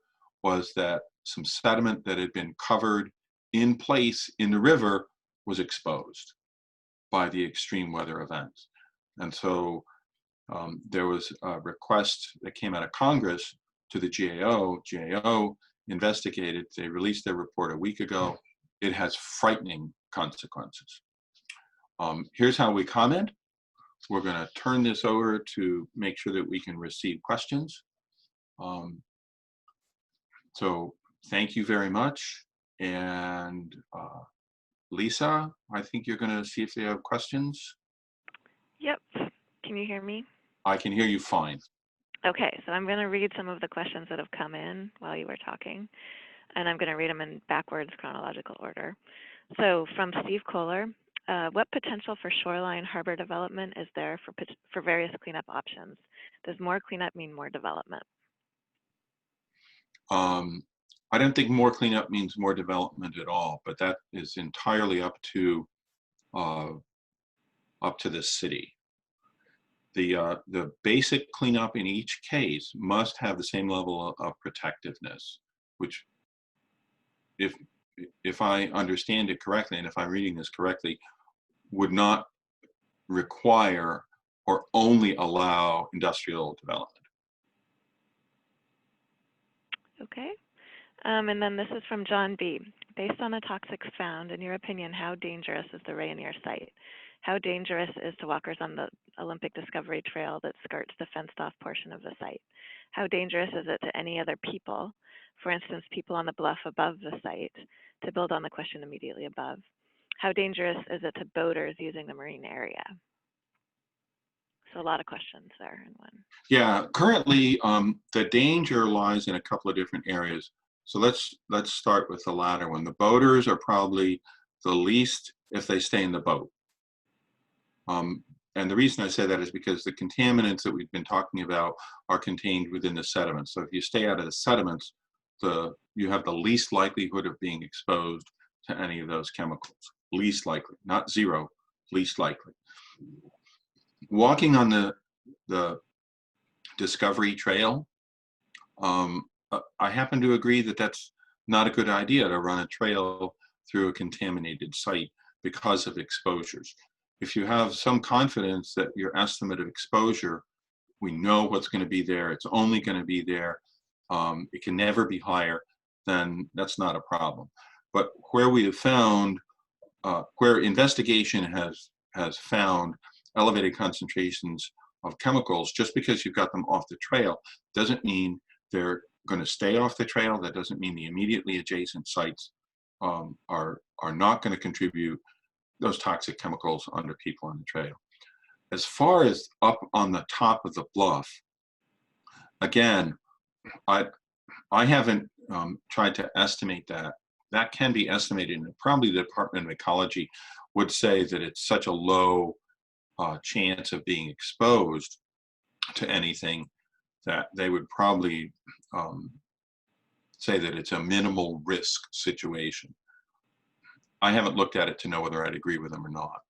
was that some sediment that had been covered in place in the river was exposed by the extreme weather events. And so there was a request that came out of Congress to the GAO. GAO investigated. They released their report a week ago. It has frightening consequences. Here's how we comment. We're going to turn this over to make sure that we can receive questions. So thank you very much. And Lisa, I think you're going to see if they have questions. Yep. Can you hear me? I can hear you fine. Okay, so I'm going to read some of the questions that have come in while you were talking, and I'm going to read them in backwards chronological order. So from Steve Kohler, what potential for shoreline harbor development is there for various cleanup options? Does more cleanup mean more development? I don't think more cleanup means more development at all, but that is entirely up to the city. The basic cleanup in each case must have the same level of protectiveness, which, if I understand it correctly, and if I'm reading this correctly, would not require or only allow industrial development. Okay. And then this is from John B. Based on the toxics found, in your opinion, how dangerous is the Rayonier site? How dangerous is to walkers on the Olympic Discovery Trail that skirts the fenced-off portion of the site? How dangerous is it to any other people, for instance, people on the bluff above the site, to build on the question immediately above? How dangerous is it to boaters using the marine area? So a lot of questions there in one. Yeah, currently the danger lies in a couple of different areas. So let's start with the latter one. The boaters are probably the least if they stay in the boat. And the reason I say that is because the contaminants that we've been talking about are contained within the sediments. So if you stay out of the sediments, you have the least likelihood of being exposed to any of those chemicals. least likely, not zero, least likely. Walking on the Discovery Trail, I happen to agree that that's not a good idea to run a trail through a contaminated site because of exposures. If you have some confidence that your estimate of exposure, we know what's going to be there, it's only going to be there, it can never be higher, then that's not a problem. But where we have found, where investigation has found elevated concentrations of chemicals, just because you've got them off the trail doesn't mean they're going to stay off the trail. That doesn't mean the immediately adjacent sites are not going to contribute those toxic chemicals onto people on the trail. As far as up on the top of the bluff, again, I haven't tried to estimate that. That can be estimated, and probably the Department of Ecology would say that it's such a low chance of being exposed to anything that they would probably say that it's a minimal risk situation. I haven't looked at it to know whether I'd agree with them or not.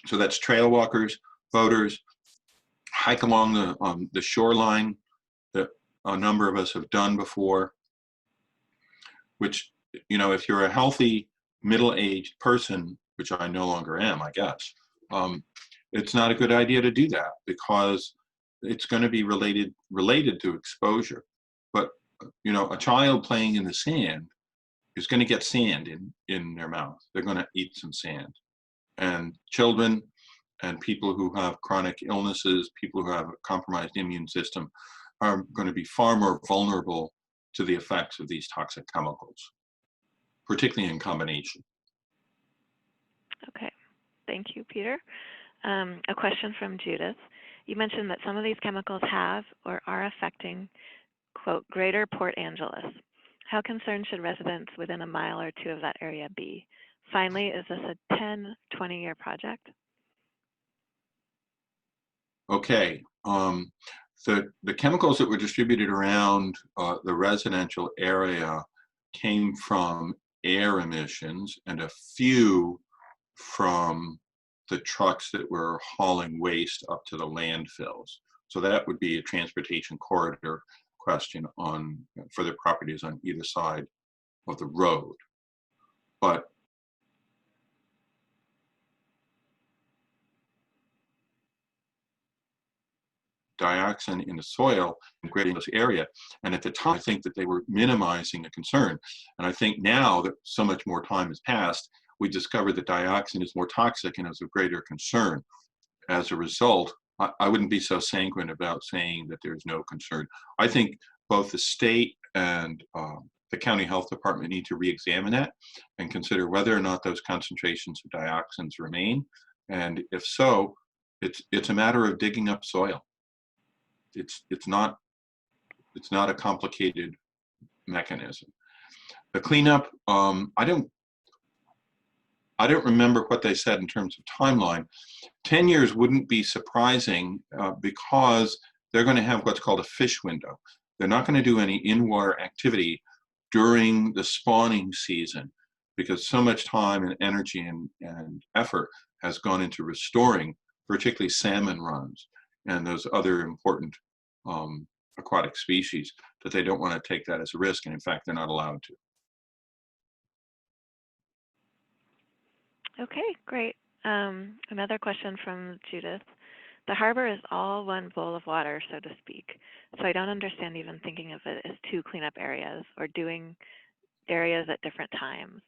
So that's trail walkers, boaters, hike along the shoreline that a number of us have done before, which, you know, if you're a healthy middle-aged person, which I no longer am, I guess, it's not a good idea to do that because it's going to be related to exposure. But, you know, a child playing in the sand is going to get sand in their mouth. They're going to eat some sand. And children and people who have chronic illnesses, people who have a compromised immune system, are going to be far more vulnerable to the effects of these toxic chemicals, particularly in combination. Okay, thank you, Peter. A question from Judith. You mentioned that some of these chemicals have or are affecting, quote, greater Port Angeles. How concerned should residents within a mile or two of that area be? Finally, is this a 10, 20-year project? Okay, the chemicals that were distributed around the residential area came from air emissions and a few from the trucks that were hauling waste up to the landfills. So that would be a transportation corridor question for the properties on either side of the road. But dioxin in the soil and creating this area. And at the time, I think that they were minimizing the concern. And I think now that so much more time has passed, we discovered that dioxin is more toxic and is of greater concern. As a result, I wouldn't be so sanguine about saying that there's no concern. I think both the state and the county health department need to re-examine that and consider whether or not those concentrations of dioxins remain. And if so, it's a matter of digging up soil. It's not a complicated mechanism. The cleanup, I don't remember what they said in terms of timeline. 10 years wouldn't be surprising because they're going to have what's called a fish window. They're not going to do any in-water activity during the spawning season because so much time and energy and effort has gone into restoring, particularly salmon runs and those other important aquatic species, that they don't want to take that as a risk, and in fact, they're not allowed to. Okay, great. Another question from Judith. The harbor is all one bowl of water, so to speak. So I don't understand even thinking of it as two cleanup areas or doing areas at different times.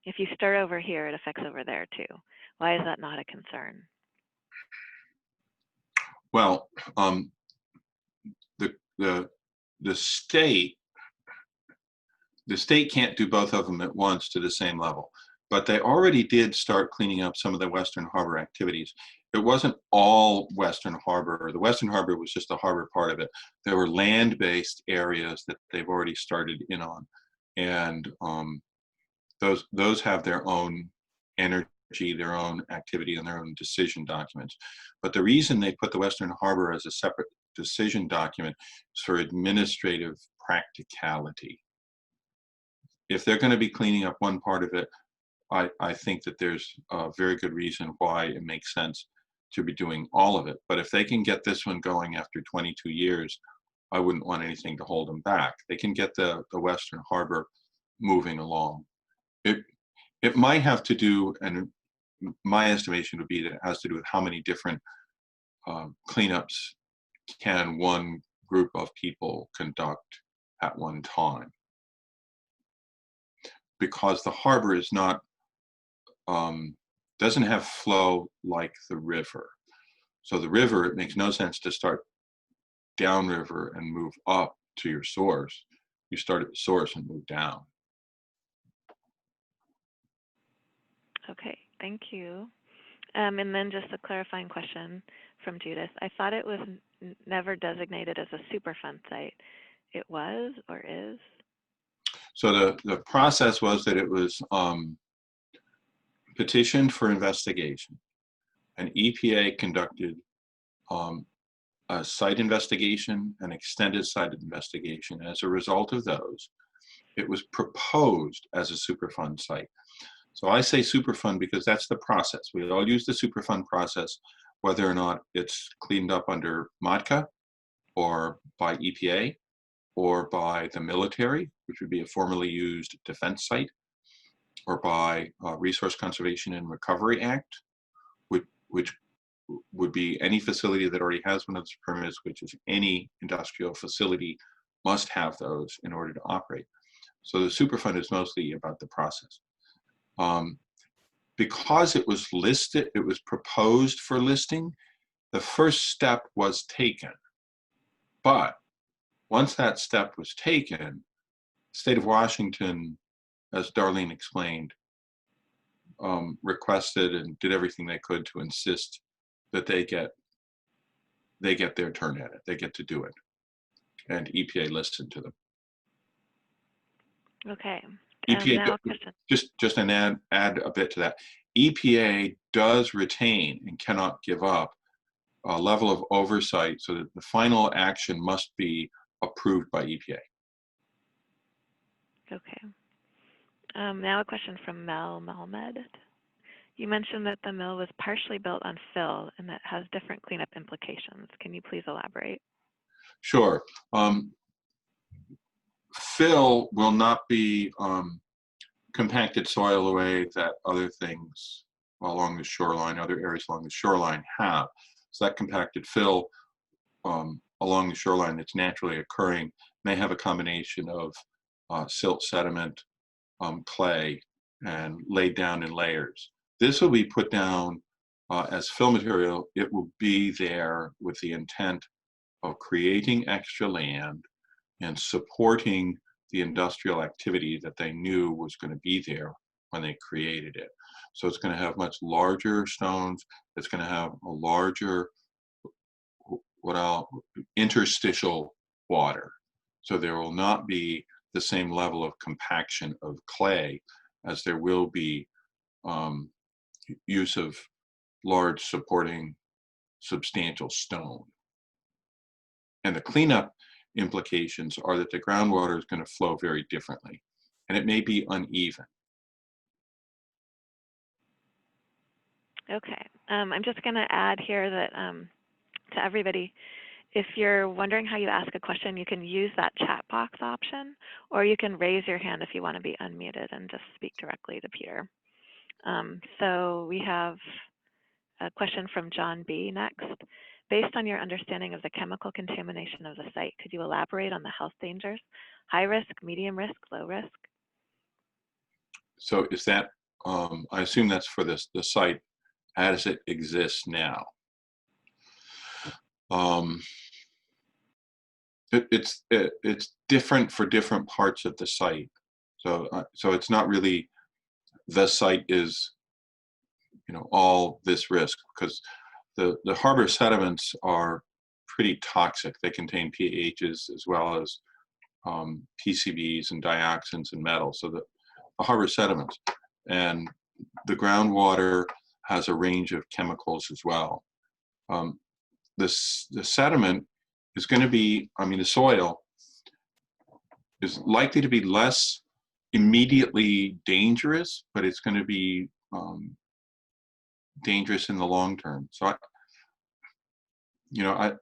If you start over here, it affects over there too. Why is that not a concern? Well, the state can't do both of them at once to the same level, but they already did start cleaning up some of the Western Harbor activities. It wasn't all Western Harbor. The Western Harbor was just the harbor part of it. There were land-based areas that they've already started in on, and those have their own energy, their own activity, and their own decision documents. But the reason they put the Western Harbor as a separate decision document is for administrative practicality. if they're going to be cleaning up one part of it, I think that there's a very good reason why it makes sense to be doing all of it. But if they can get this one going after 22 years, I wouldn't want anything to hold them back. They can get the Western Harbor moving along. It might have to do, and my estimation would be that it has to do with how many different cleanups can one group of people conduct at one time. Because the harbor is not, doesn't have flow like the river. So the river, it makes no sense to start downriver and move up to your source. You start at the source and move down. Okay, thank you. And then just a clarifying question from Judith. I thought it was never designated as a Superfund site. It was or is? So the process was that it was petitioned for investigation. And EPA conducted a site investigation, an extended site investigation. As a result of those, it was proposed as a Superfund site. So I say Superfund because that's the process. We all use the Superfund process, whether or not it's cleaned up under MODCA or by EPA or by the military, which would be a formerly used defense site, or by Resource Conservation and Recovery Act, which would be any facility that already has one of those permits, which is any industrial facility must have those in order to operate. So the Superfund is mostly about the process. Because it was listed, it was proposed for listing, the first step was taken. But once that step was taken, the state of Washington, as Darlene explained, requested and did everything they could to insist that they get their turn at it. They get to do it. And EPA listened to them. Okay. EPA, just an add a bit to that. EPA does retain and cannot give up a level of oversight so that the final action must be approved by EPA. Okay. Now a question from Mel Malmed. You mentioned that the mill was partially built on fill and that has different cleanup implications. Can you please elaborate? Sure. Fill will not be compacted soil the way that other things along the shoreline, other areas along the shoreline have. So that compacted fill along the shoreline that's naturally occurring may have a combination of silt, sediment, clay, and laid down in layers. This will be put down as fill material. It will be there with the intent of creating extra land and supporting the industrial activity that they knew was going to be there when they created it. So it's going to have much larger stones. It's going to have a larger interstitial water. So there will not be the same level of compaction of clay as there will be use of large supporting substantial stone. And the cleanup implications are that the groundwater is going to flow very differently, and it may be uneven. Okay. I'm just going to add here that to everybody, if you're wondering how you ask a question, you can use that chat box option, or you can raise your hand if you want to be unmuted and just speak directly to Peter. So we have a question from John B. next. Based on your understanding of the chemical contamination of the site, could you elaborate on the health dangers? High risk, medium risk, low risk? So is that, I assume that's for the site as it exists now. It's different for different parts of the site. So it's not really the site is, all this risk, because the harbor sediments are pretty toxic. They contain PAHs as well as PCBs and dioxins and metals. So the harbor sediments and the groundwater has a range of chemicals as well. The sediment is going to be, the soil is likely to be less immediately dangerous, but it's going to be dangerous in the long term. So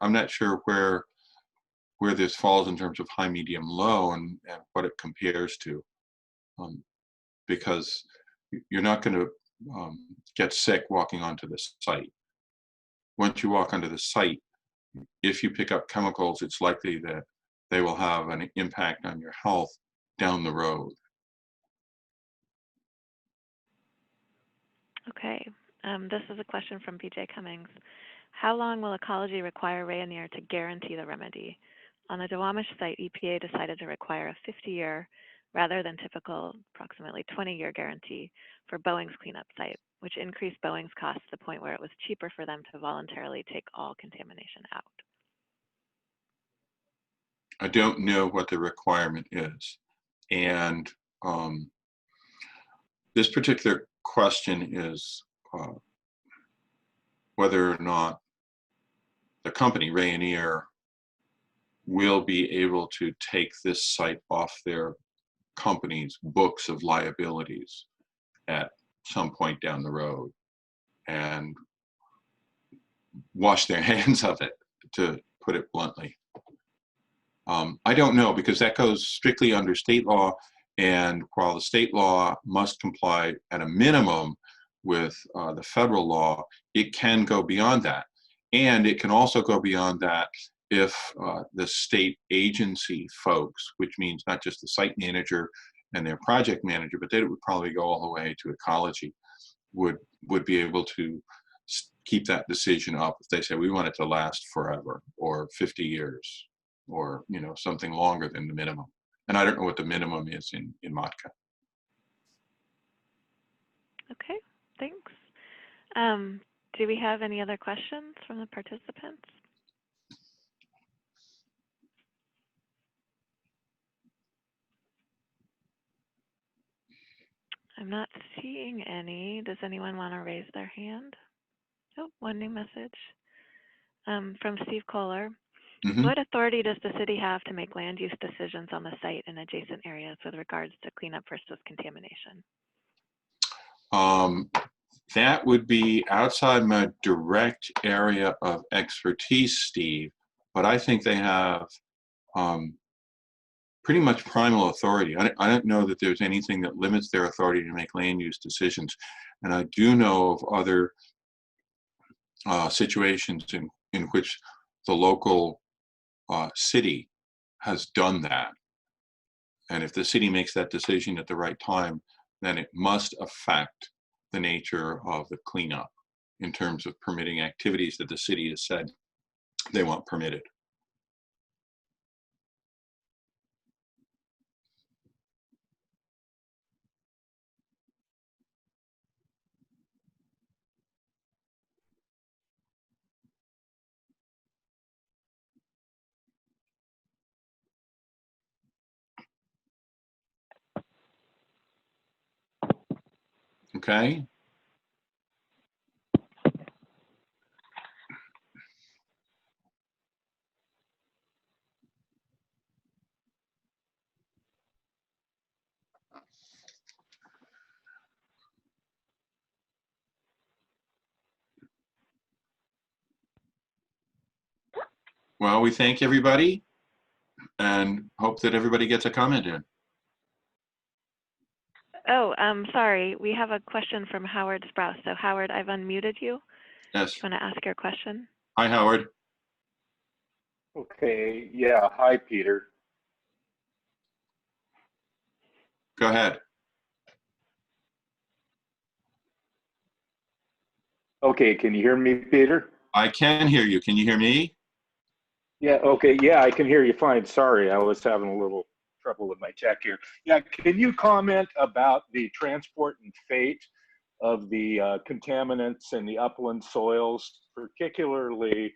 I'm not sure where this falls in terms of high, medium, low, and what it compares to, because you're not going to get sick walking onto the site. Once you walk onto the site, if you pick up chemicals, it's likely that they will have an impact on your health down the road. Okay. This is a question from BJ Cummings. How long will Ecology require Rayonier to guarantee the remedy? On the Duwamish site, EPA decided to require a 50-year rather than typical approximately 20-year guarantee for Boeing's cleanup site, which increased Boeing's costs to the point where it was cheaper for them to voluntarily take all contamination out. I don't know what the requirement is. And this particular question is whether or not the company, Rayonier, will be able to take this site off their company's books of liabilities at some point down the road and wash their hands of it, to put it bluntly. I don't know, because that goes strictly under state law, and while the state law must comply at a minimum with the federal law, it can go beyond that. And it can also go beyond that if the state agency folks, which means not just the site manager and their project manager, but they would probably go all the way to Ecology, would be able to keep that decision up if they say we want it to last forever or 50 years or something longer than the minimum. And I don't know what the minimum is in Matka. Okay, thanks. Do we have any other questions from the participants? I'm not seeing any. Does anyone want to raise their hand? Oh, one new message from Steve Kohler. Mm-hmm. What authority does the city have to make land use decisions on the site and adjacent areas with regards to cleanup versus contamination? That would be outside my direct area of expertise, Steve, but I think they have pretty much primal authority. I don't know that there's anything that limits their authority to make land use decisions. And I do know of other situations in which the local city has done that. And if the city makes that decision at the right time, then it must affect the nature of the cleanup in terms of permitting activities that the city has said they want permitted. Okay. Well, we thank everybody and hope that everybody gets a comment in. Oh, sorry. We have a question from Howard Sprouse. So Howard, I've unmuted you. Yes. Do you want to ask your question? Hi, Howard. Okay, yeah, hi, Peter. Go ahead. Okay, can you hear me, Peter? I can hear you. Can you hear me? Yeah, okay, yeah, I can hear you fine. Sorry, I was having a little trouble with my tech here. Yeah, can you comment about the transport and fate of the contaminants in the upland soils, particularly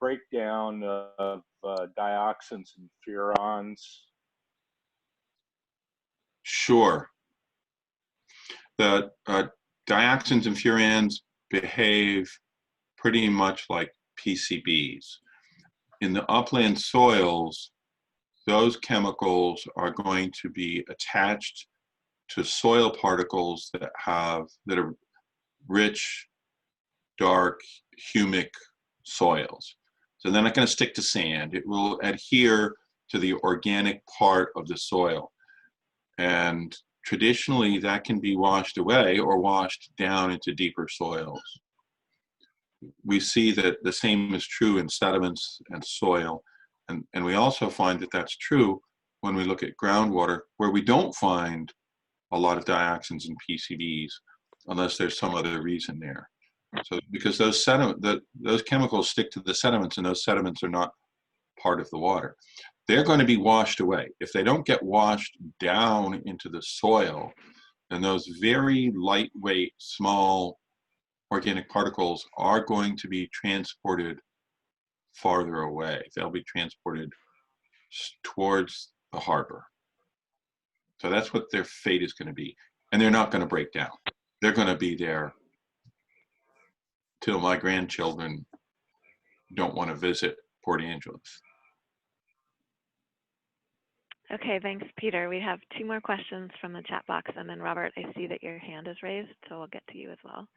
breakdown of dioxins and furans? Sure. The dioxins and furans behave pretty much like PCBs. In the upland soils, those chemicals are going to be attached to soil particles that are rich, dark, humic soils. So they're not going to stick to sand. It will adhere to the organic part of the soil. And traditionally, that can be washed away or washed down into deeper soils. We see that the same is true in sediments and soil. And we also find that that's true when we look at groundwater, where we don't find a lot of dioxins and PCBs unless there's some other reason there. So because those chemicals stick to the sediments, and those sediments are not part of the water, they're going to be washed away. If they don't get washed down into the soil, then those very lightweight, small organic particles are going to be transported farther away. They'll be transported towards the harbor. So that's what their fate is going to be. And they're not going to break down. They're going to be there till my grandchildren don't want to visit Port Angeles. Okay, thanks, Peter. We have 2 more questions from the chat box, and then Robert, I see that your hand is raised, so we'll get to you as well.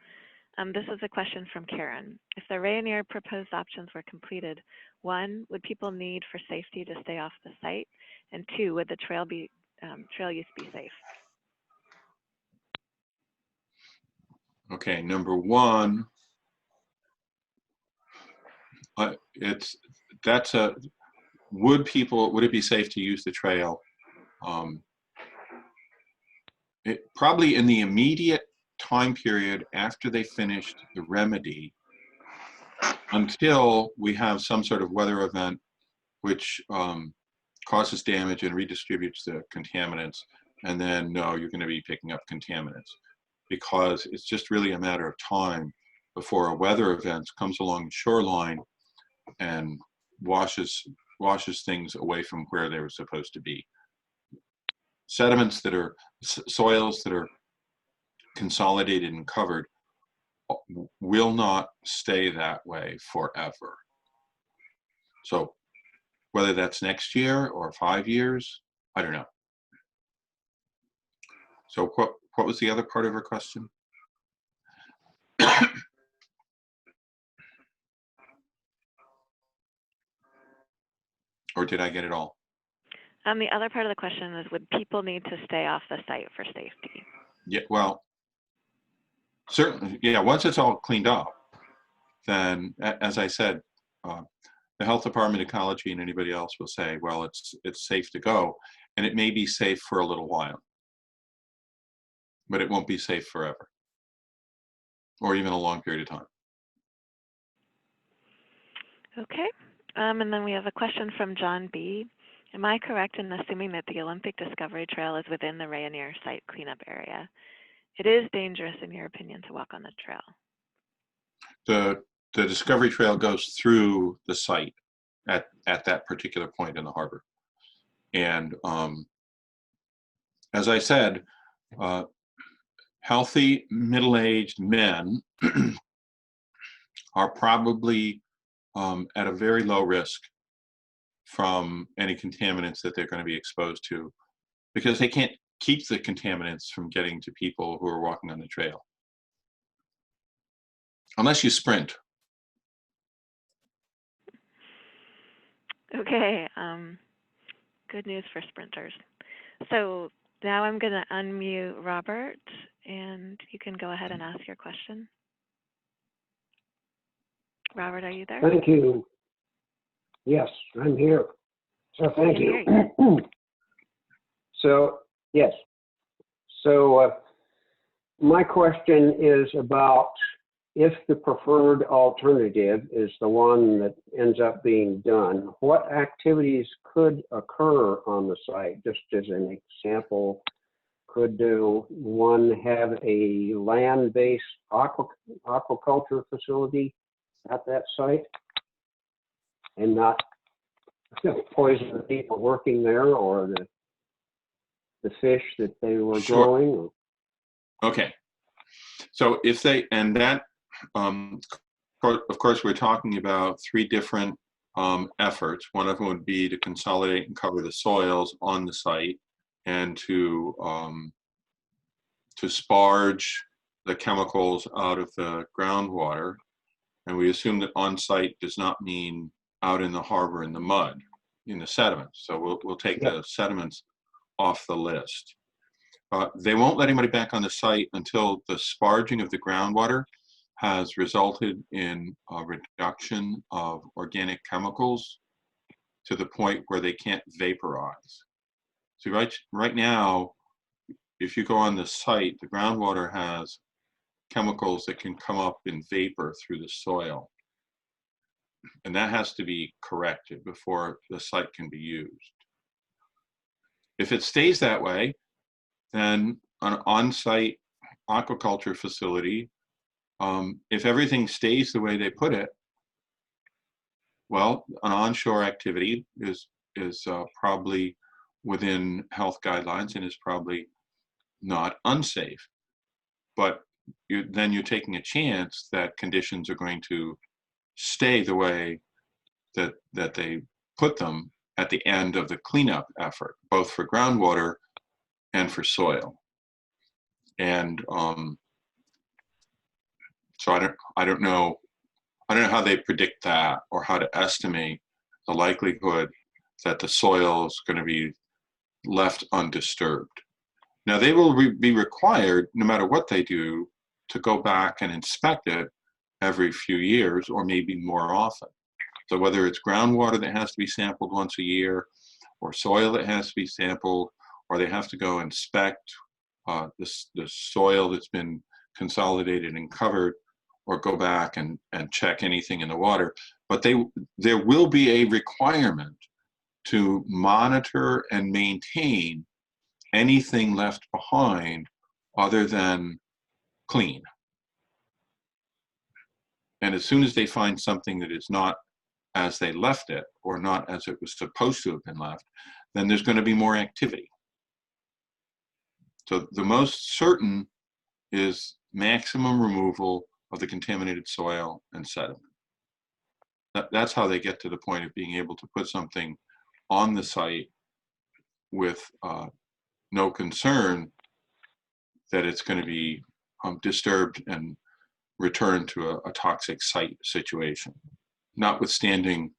This is a question from Karen. If the Rayonier proposed options were completed, 1, would people need for safety to stay off the site? And 2, would the trail use be safe? Okay, number 1, would it be safe to use the trail? Probably in the immediate time period after they finished the remedy, until we have some sort of weather event which causes damage and redistributes the contaminants, and then no, you're going to be picking up contaminants, because it's just really a matter of time before a weather event comes along the shoreline and washes things away from where they were supposed to be. Sediments that are soils that are consolidated and covered will not stay that way forever. So whether that's next year or 5 years, I don't know. So what was the other part of her question? Or did I get it all? The other part of the question is, would people need to stay off the site for safety? Yeah, well, certainly, yeah, once it's all cleaned up, then, as I said, the health department, ecology, and anybody else will say, well, it's safe to go, and it may be safe for a little while, but it won't be safe forever, or even a long period of time. Okay, and then we have a question from John B. Am I correct in assuming that the Olympic Discovery Trail is within the Rayonier site cleanup area? It is dangerous, in your opinion, to walk on the trail. The Discovery Trail goes through the site at that particular point in the harbor. And as I said, healthy middle-aged men are probably at a very low risk from any contaminants that they're going to be exposed to, because they can't keep the contaminants from getting to people who are walking on the trail. Unless you sprint. Okay, good news for sprinters. So now I'm going to unmute Robert, and you can go ahead and ask your question. Robert, are you there? Thank you. Yes, I'm here. So thank you. So, yes. So my question is about if the preferred alternative is the one that ends up being done, what activities could occur on the site? Just as an example, could one have a land-based aquaculture facility at that site and not poison the people working there or the fish that they were growing? Okay. So if they, and that, of course, we're talking about 3 different efforts. One of them would be to consolidate and cover the soils on the site and to sparge the chemicals out of the groundwater. And we assume that on-site does not mean out in the harbor in the mud, in the sediments. So we'll take the sediments off the list. They won't let anybody back on the site until the sparging of the groundwater has resulted in a reduction of organic chemicals to the point where they can't vaporize. So right now, if you go on the site, the groundwater has chemicals that can come up in vapor through the soil. And that has to be corrected before the site can be used. If it stays that way, then an on-site aquaculture facility, if everything stays the way they put it, well, an onshore activity is probably within health guidelines and is probably not unsafe. But then you're taking a chance that conditions are going to stay the way that they put them at the end of the cleanup effort, both for groundwater and for soil. And so I don't know how they predict that or how to estimate the likelihood that the soil is going to be left undisturbed. Now they will be required, no matter what they do, to go back and inspect it every few years or maybe more often. So whether it's groundwater that has to be sampled once a year, or soil that has to be sampled, or they have to go inspect the soil that's been consolidated and covered, or go back and check anything in the water. But there will be a requirement to monitor and maintain anything left behind other than clean. And as soon as they find something that is not as they left it, or not as it was supposed to have been left, then there's going to be more activity. So the most certain is maximum removal of the contaminated soil and sediment. That's how they get to the point of being able to put something on the site with no concern that it's going to be disturbed and returned to a toxic site situation, notwithstanding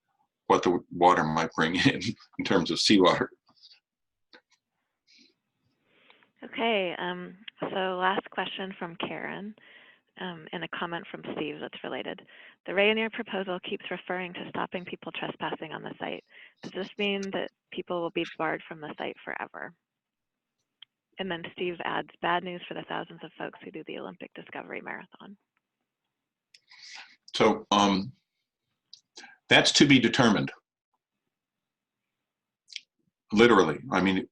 what the water might bring in terms of seawater. Okay, so last question from Karen, and a comment from Steve that's related. The Rayonier proposal keeps referring to stopping people trespassing on the site. Does this mean that people will be barred from the site forever? And then Steve adds, bad news for the thousands of folks who do the Olympic Discovery Marathon. So that's to be determined. Literally, I mean,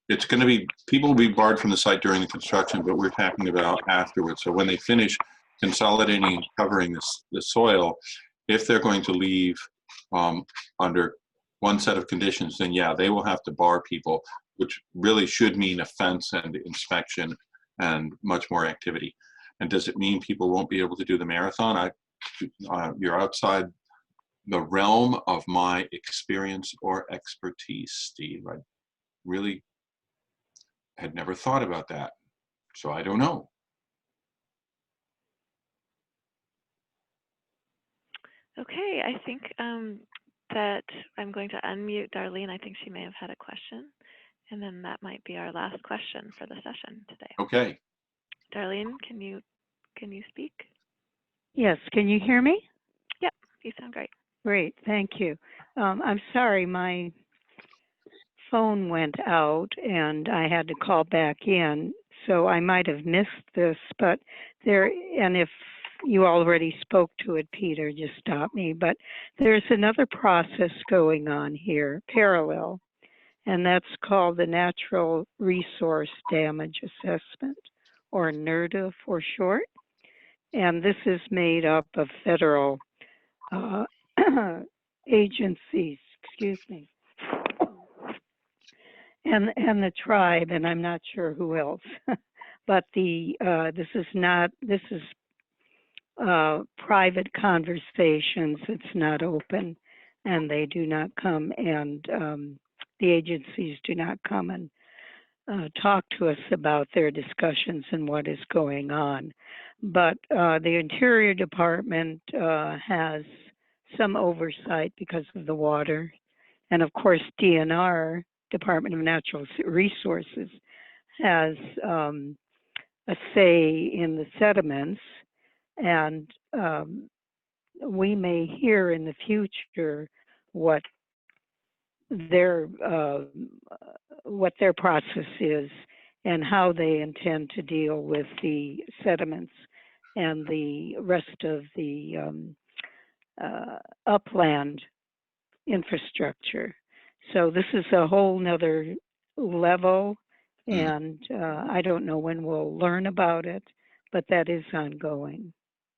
it's going to be, people will be barred from the site during the construction, but we're talking about afterwards. So when they finish consolidating and covering the soil, if they're going to leave under one set of conditions, then yeah, they will have to bar people, which really should mean a fence and inspection and much more activity. And does it mean people won't be able to do the marathon? You're outside the realm of my experience or expertise, Steve. I really had never thought about that, so I don't know. Okay, I think that I'm going to unmute Darlene. I think she may have had a question, and then that might be our last question for the session today. Okay. Darlene, can you speak? Yes, can you hear me? Yep, you sound great. Great, thank you. I'm sorry, my phone went out and I had to call back in, so I might have missed this, but and if you already spoke to it, Peter, just stop me, but there's another process going on here, parallel, and that's called the Natural Resource Damage Assessment, or NRDA for short. And this is made up of federal agencies, excuse me, and the tribe, and I'm not sure who else. But this is private conversations. It's not open. and they do not come, and the agencies do not come and talk to us about their discussions and what is going on. But the Interior Department has some oversight because of the water. And of course, DNR, Department of Natural Resources, has a say in the sediments. And we may hear in the future what their process is and how they intend to deal with the sediments and the rest of the upland infrastructure. So this is a whole nother level, and I don't know when we'll learn about it, but that is ongoing.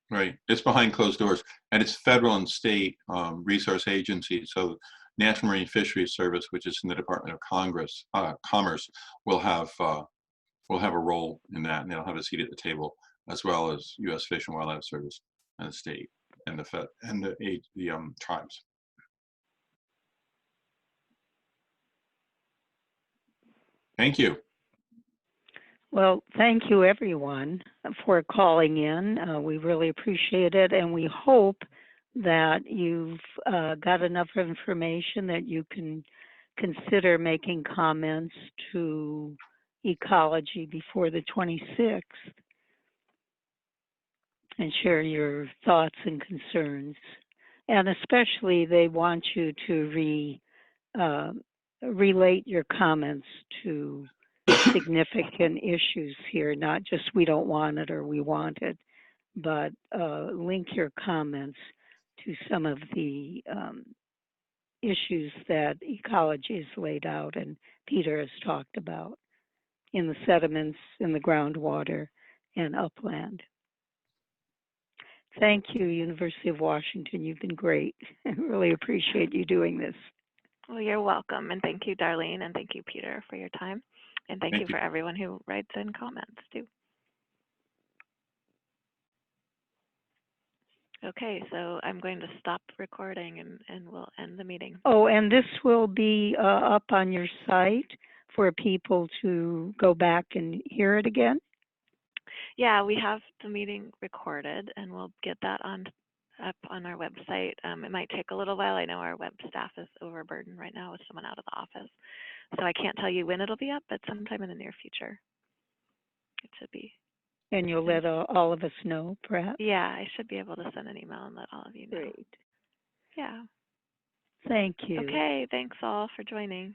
Right. It's behind closed doors, and it's federal and state resource agencies. So National Marine Fisheries Service, which is in the Department of Commerce, will have a role in that, and they'll have a seat at the table, as well as U.S. Fish and Wildlife Service and the state and the tribes. Thank you. Well, thank you everyone for calling in. We really appreciate it, and we hope that you've got enough information that you can consider making comments to Ecology before the 26th and share your thoughts and concerns. And especially they want you to relate your comments to significant issues here, not just we don't want it or we want it, but link your comments to some of the issues that Ecology has laid out and Peter has talked about in the sediments, in the groundwater, and upland. Thank you, University of Washington. You've been great. I really appreciate you doing this. Well, you're welcome. And thank you, Darlene, and thank you, Peter, for your time. And thank you for everyone who writes in comments, too. Okay, so I'm going to stop recording and we'll end the meeting. Oh, and this will be up on your site for people to go back and hear it again? Yeah, we have the meeting recorded, and we'll get that up on our website. It might take a little while. I know our web staff is overburdened right now with someone out of the office. So I can't tell you when it'll be up, but sometime in the near future, it should be. And you'll let all of us know, perhaps? Yeah, I should be able to send an email and let all of you know. Great. Yeah. Thank you. Okay, thanks all for joining.